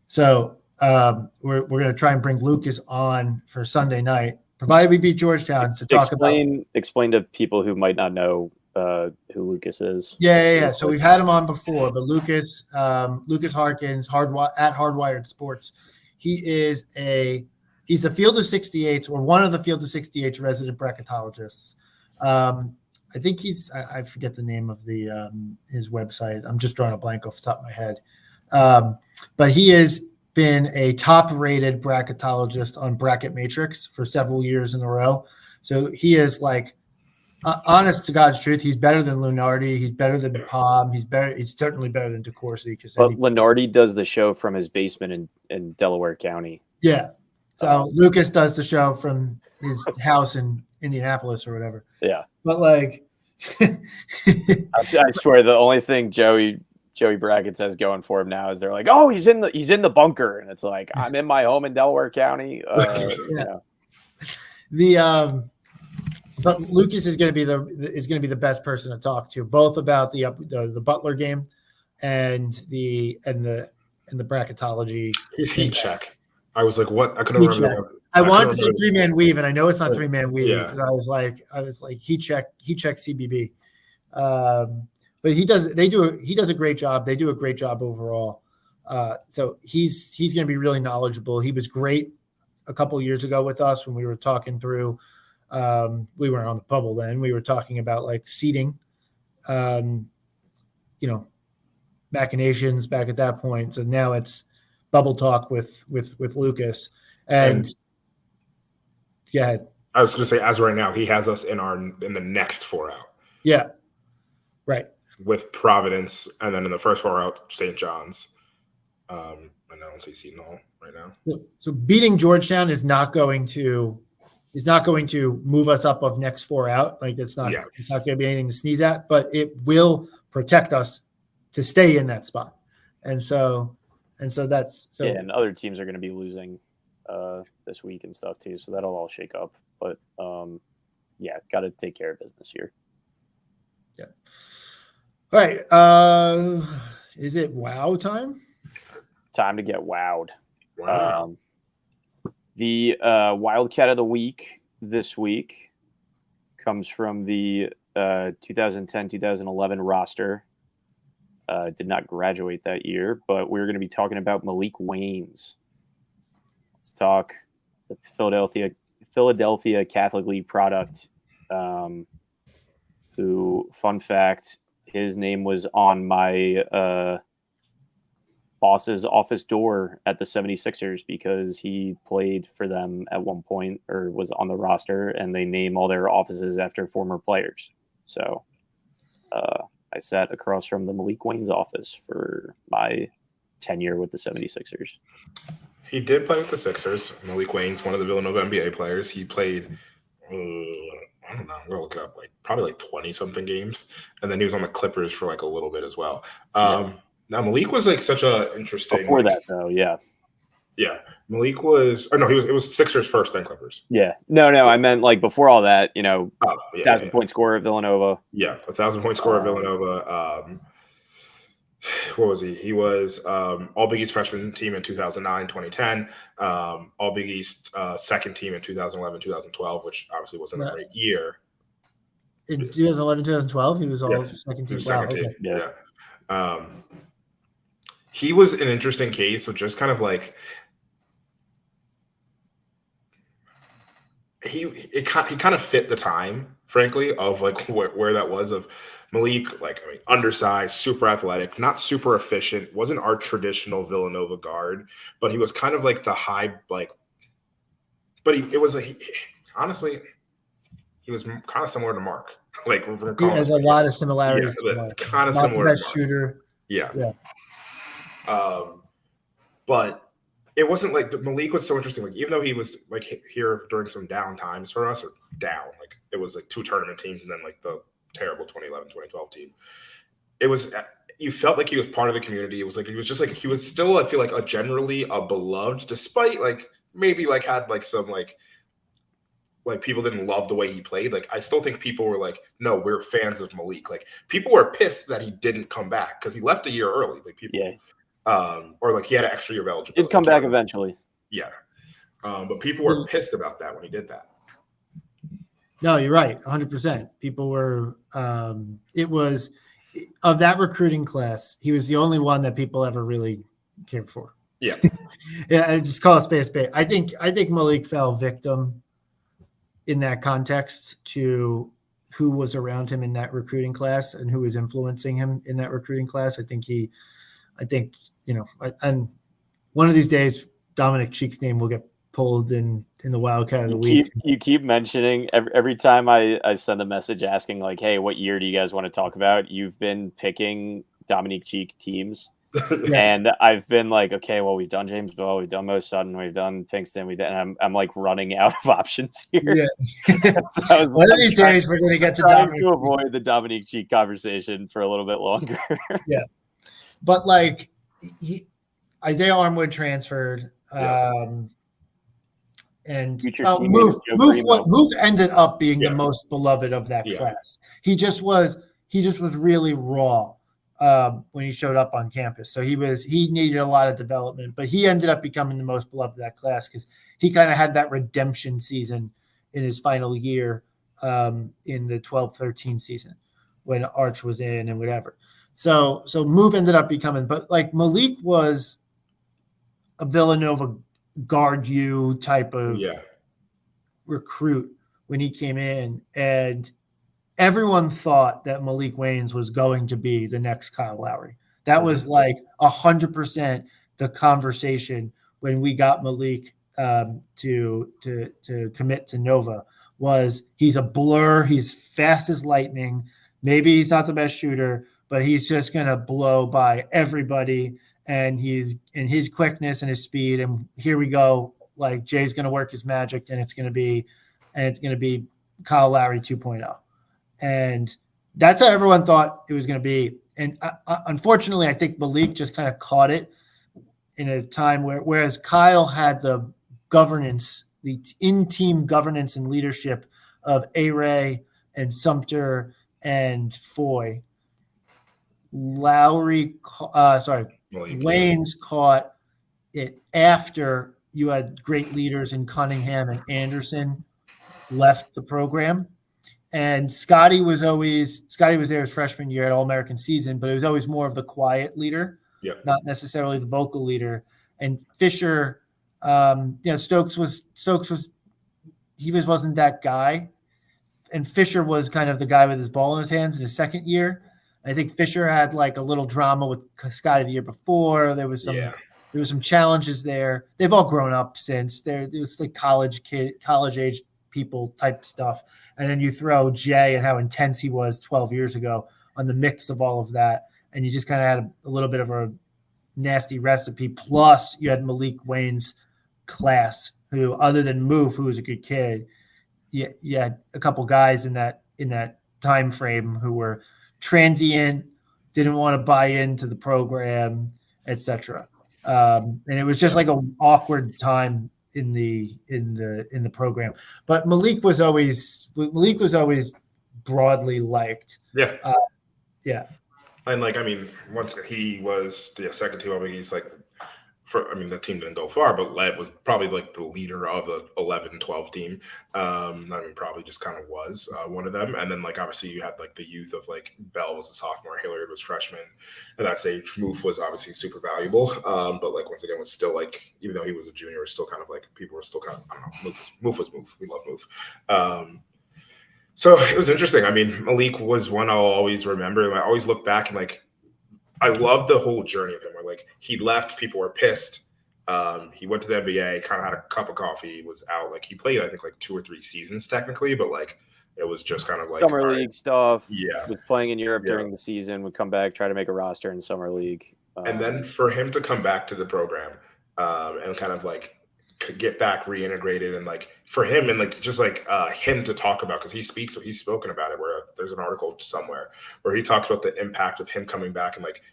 So we're going to try and bring Lucas on for Sunday night, provided we beat Georgetown to talk about. Explain to people who might not know who Lucas is. Yeah. So we've had him on before, but Lucas Harkins, at Hardwired Sports, he's the Field of 68s or one of the Field of 68s resident bracketologists. I think I forget the name of his website. I'm just drawing a blank off the top of my head. But he has been a top-rated bracketologist on Bracket Matrix for several years in a row. So he is like, honest to God's truth, he's better than Lunardi. He's better than Palm. He's certainly better than DeCourcy. But Lunardi does the show from his basement in Delaware County. Yeah. So Lucas does the show from his house in Indianapolis or whatever. Yeah. But like, I swear the only thing Joey Brackett says going for him now is they're like, oh, he's in the bunker, and it's like, I'm in my home in Delaware County. But Lucas is going to be the best person to talk to, both about the Butler game and the bracketology. He's heat check. I was like, what? I couldn't remember. I wanted to say 3-man weave, and I know it's not 3-man weave. Yeah. I was like heat check CBB. But he does a great job. They do a great job overall. So he's going to be really knowledgeable. He was great a couple of years ago with us when we were talking through. We weren't on the bubble then. We were talking about like seeding, machinations back at that point. So now it's bubble talk with Lucas. And yeah, I was going to say, as right now, he has us in the next 4 out. Yeah, right. With Providence, and then in the first 4 out, St. John's. And I don't see Seton Hall right now. So beating Georgetown is not going to move us up of next 4 out. Like it's not going to be anything to sneeze at, but it will protect us to stay in that spot. And so that's so. Yeah, and other teams are going to be losing this week and stuff too, so that'll all shake up. But got to take care of business here. Yeah. All right. Is it wow time? Time to get wowed. Wow. The Wildcat of the Week this week comes from the 2010-2011 roster. Did not graduate that year, but we're going to be talking about Malik Waynes. Let's talk the Philadelphia Catholic League product, who, fun fact, his name was on my boss's office door at the 76ers because he played for them at one point or was on the roster, and they name all their offices after former players. So I sat across from the Malik Waynes office for my tenure with the 76ers. He did play with the Sixers. Malik Waynes, one of the Villanova NBA players. He played, I don't know, I'm going to look it up, probably 20-something games. And then he was on the Clippers for a little bit as well. Now, Malik was such a interesting. Before that, though, yeah. Yeah. Malik was, it was Sixers first, then Clippers. Yeah. No, I meant before all that, 1,000-point scorer at Villanova. Yeah, 1,000-point scorer at Villanova. What was he? He was All Big East freshman team in 2009, 2010. All Big East second team in 2011, 2012, which obviously wasn't a great year. In 2011, 2012, he was all second team. Second team. Yeah. He was an interesting case of just kind of he kind of fit the time, frankly, of where that was of Malik, undersized, super athletic, not super efficient, wasn't our traditional Villanova guard, but he was kind of the high, honestly, he was kind of similar to Mark. He has a lot of similarities. Yeah, kind of similar. Best shooter. Yeah. But it wasn't Malik was so interesting. Even though he was here during some down times for us, or down, it was 2 tournament teams and then the terrible 2011, 2012 team. It was, you felt like he was part of the community. It was he was just he was still, I feel a generally a beloved, despite maybe had some people didn't love the way he played. I still think people were no, we're fans of Malik. People were pissed that he didn't come back because he left a year early. Or he had an extra year of eligibility. He'd come back eventually. Yeah. But people were pissed about that when he did that. No, you're right. 100%. People were, it was of that recruiting class. He was the only one that people ever really cared for. Yeah. Yeah. Just call it space. I think Malik fell victim in that context to who was around him in that recruiting class and who was influencing him in that recruiting class. I think and one of these days, Dominic Cheek's name will get pulled in the Wildcat of the Week. You keep mentioning every time I send a message asking hey, what year do you guys want to talk about? You've been picking Dominique Cheek teams. And I've been like, okay, well, we've done James Bell, we've done Mo Sutton, we've done Pinkston, and I'm like running out of options here. So one of these days we're going to get to Dominic. To avoid the Dominique Cheek conversation for a little bit longer. Yeah, but like Isaiah Armwood transferred. And Move ended up being the most beloved of that class. He just was really raw when he showed up on campus. So he needed a lot of development, but he ended up becoming the most beloved of that class because he kind of had that redemption season in his final year in the 12-13 season when Arch was in and whatever. So Move ended up becoming, but like Malik was a Villanova guard you type of recruit when he came in, and everyone thought that Malik Waynes was going to be the next Kyle Lowry. That was like 100% the conversation when we got Malik to commit to Nova. Was he's a blur, he's fast as lightning, maybe he's not the best shooter, but he's just gonna blow by everybody. And he's in his quickness and his speed. And here we go. Like Jay's going to work his magic, and it's going to be Kyle Lowry 2.0. And that's how everyone thought it was going to be. And unfortunately, I think Malik just kind of caught it in a time whereas Kyle had the governance, the in-team governance and leadership of A-Ray and Sumter and Foy. Waynes caught it after you had great leaders in Cunningham and Anderson left the program. And Scotty was there his freshman year at All-American season, but it was always more of the quiet leader, not necessarily the vocal leader. And Fisher, Stokes wasn't that guy. And Fisher was kind of the guy with his ball in his hands in his second year. I think Fisher had like a little drama with Scotty the year before. There was some challenges there. They've all grown up since. There was like college age people type stuff. And then you throw Jay and how intense he was 12 years ago on the mix of all of that. And you just kind of had a little bit of a nasty recipe. Plus you had Malik Wayne's class, who other than Moof, who was a good kid, you had a couple guys in that time frame who were transient, didn't want to buy into the program, etc. And it was just like an awkward time in the program. But Malik was always broadly liked. And like, I mean, once he was the second team, I mean, he's like, the team didn't go far, but Led was probably like the leader of the 11-12 team. Probably just kind of was one of them. And then like, obviously you had like the youth of like Bell was a sophomore, Hilliard was freshman at that stage. Moof was obviously super valuable. But like, once again, was still like, even though he was a junior, was still kind of like, people were still kind of, I don't know, Moof was Moof. We love Moof. So it was interesting. I mean, Malik was one I'll always remember. And I always look back and like, I love the whole journey of him where like he left, people were pissed. He went to the NBA, kind of had a cup of coffee, was out. Like he played, I think, like 2 or 3 seasons technically, but like it was just kind of like summer league stuff. Yeah. Was playing in Europe during the season, would come back, try to make a roster in summer league. And then for him to come back to the program and kind of like get back reintegrated, and like for him and like just like him to talk about, because he's spoken about it, where there's an article somewhere where he talks about the impact of him coming back and like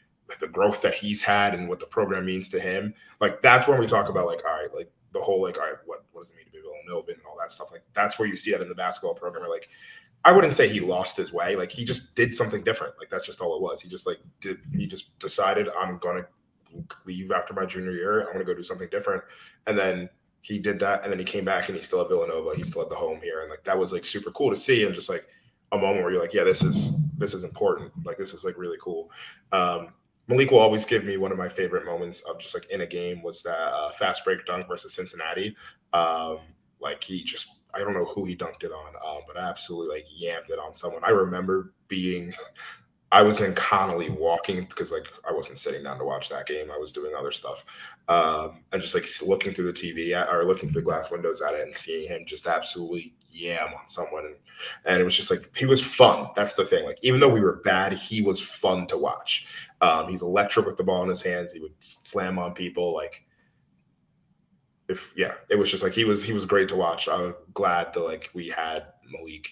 the growth that he's had and what the program means to him. Like that's when we talk about like, all right, like the whole like, all right, what does it mean to be Villanova and all that stuff. Like that's where you see that in the basketball program. Where, like, I wouldn't say he lost his way. Like he just did something different. Like that's just all it was. He just decided, I'm gonna leave after my junior year. I'm gonna go do something different. And then he did that, and then he came back and he's still at Villanova. He still had the home here, and like that was like super cool to see, and just like a moment where you're like, yeah, this is important. Like this is like really cool. Malik will always give me one of my favorite moments of just like in a game was that fast break dunk versus Cincinnati. Like he just, I don't know who he dunked it on, but absolutely like yammed it on someone. I remember I was in Connolly walking, because like I wasn't sitting down to watch that game. I was doing other stuff. And just like looking through the TV or looking through the glass windows at it and seeing him just absolutely yam on someone. And it was just like, he was fun. That's the thing. Like, even though we were bad, he was fun to watch. He's electric with the ball in his hands. He would slam on people. Like, it was just like he was great to watch. I'm glad that we had Malik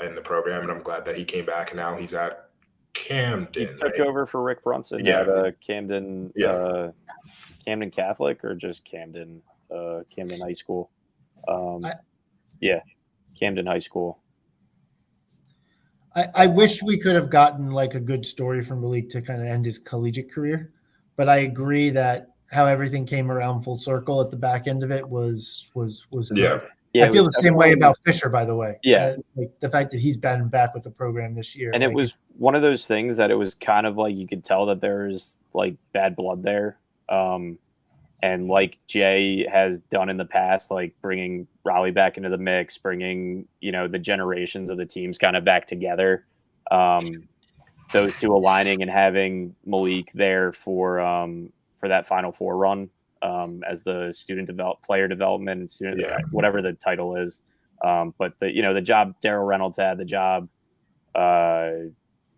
in the program, and I'm glad that he came back, and now he's at Camden. He took over for Rick Brunson at Camden. Camden Catholic or just Camden High School. Camden High School. I wish we could have gotten a good story from Malik to kind of end his collegiate career, but I agree that how everything came around full circle at the back end of it was good. I feel the same way about Fisher, by the way. Yeah. The fact that he's been back with the program this year. And it was one of those things that it was kind of you could tell that there's bad blood there. And like Jay has done in the past, bringing Raleigh back into the mix, bringing, the generations of the teams kind of back together. Those two aligning and having Malik there for that Final Four run as the player development and student, whatever the title is. But the job Daryl Reynolds had, the job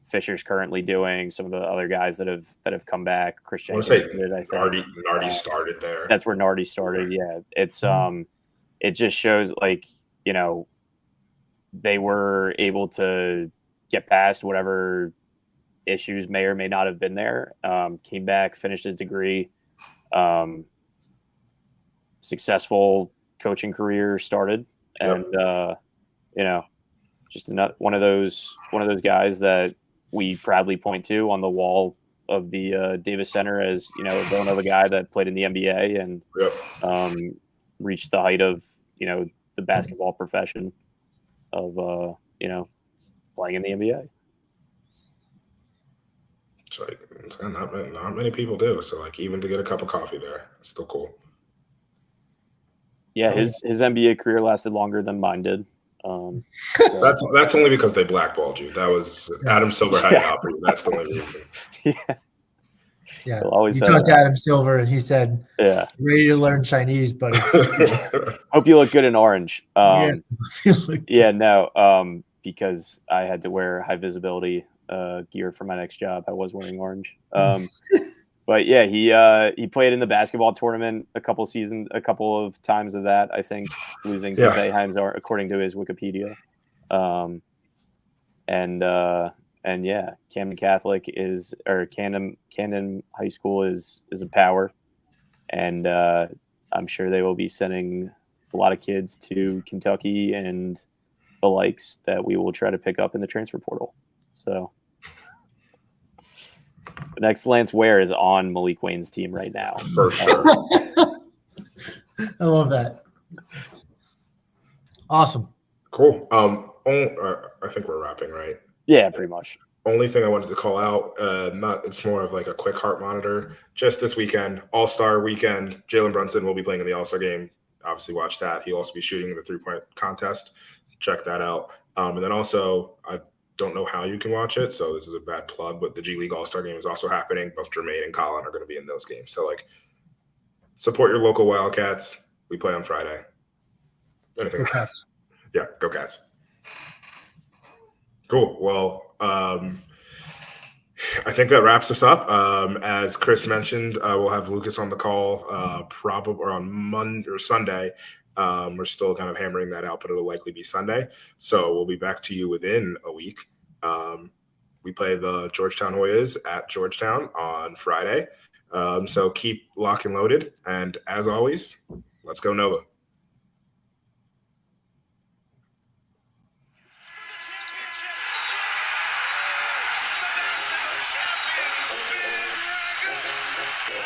Fisher's currently doing, some of the other guys that have come back. Christian, I think Nardi started there. That's where Nardi started. Yeah, it's it just shows they were able to get past whatever issues may or may not have been there. Came back, finished his degree, successful coaching career started, and just one of those guys that we proudly point to on the wall of the Davis Center as Villanova guy that played in the NBA and reached the height of the basketball profession of playing in the NBA. So not many people do. So even to get a cup of coffee there, it's still cool. Yeah, his NBA career lasted longer than mine did. That's only because they blackballed you. That was Adam Silver had it out for you. That's the only reason. Yeah. You talked to Adam Silver and he said, ready to learn Chinese, buddy. Hope you look good in orange. Because I had to wear high visibility gear for my next job. I was wearing orange. But yeah, he played in the basketball tournament a couple of times of that, I think, losing to Boeheims, according to his Wikipedia. Camden Catholic Camden High School is a power, and I'm sure they will be sending a lot of kids to Kentucky and the likes that we will try to pick up in the transfer portal. So. The next Lance Ware is on Malik Wayne's team right now. For sure. I love that. Awesome. Cool. I think we're wrapping, right? Yeah, pretty much. Only thing I wanted to call out, it's more of a quick heart monitor. Just this weekend, All-Star weekend, Jalen Brunson will be playing in the All-Star game. Obviously, watch that. He'll also be shooting in the 3-point contest. Check that out. And then also, I don't know how you can watch it, so this is a bad plug, but the G League All-Star game is also happening. Both Jermaine and Colin are going to be in those games. So, support your local Wildcats. We play on Friday. Anything Go Cats. Yeah, go Cats. Cool. Well, I think that wraps us up. As Chris mentioned, we'll have Lucas on the call probably on Monday or Sunday. We're still kind of hammering that out, but it'll likely be Sunday. So we'll be back to you within a week. We play the Georgetown Hoyas at Georgetown on Friday. So keep locked and loaded. And as always, let's go Nova.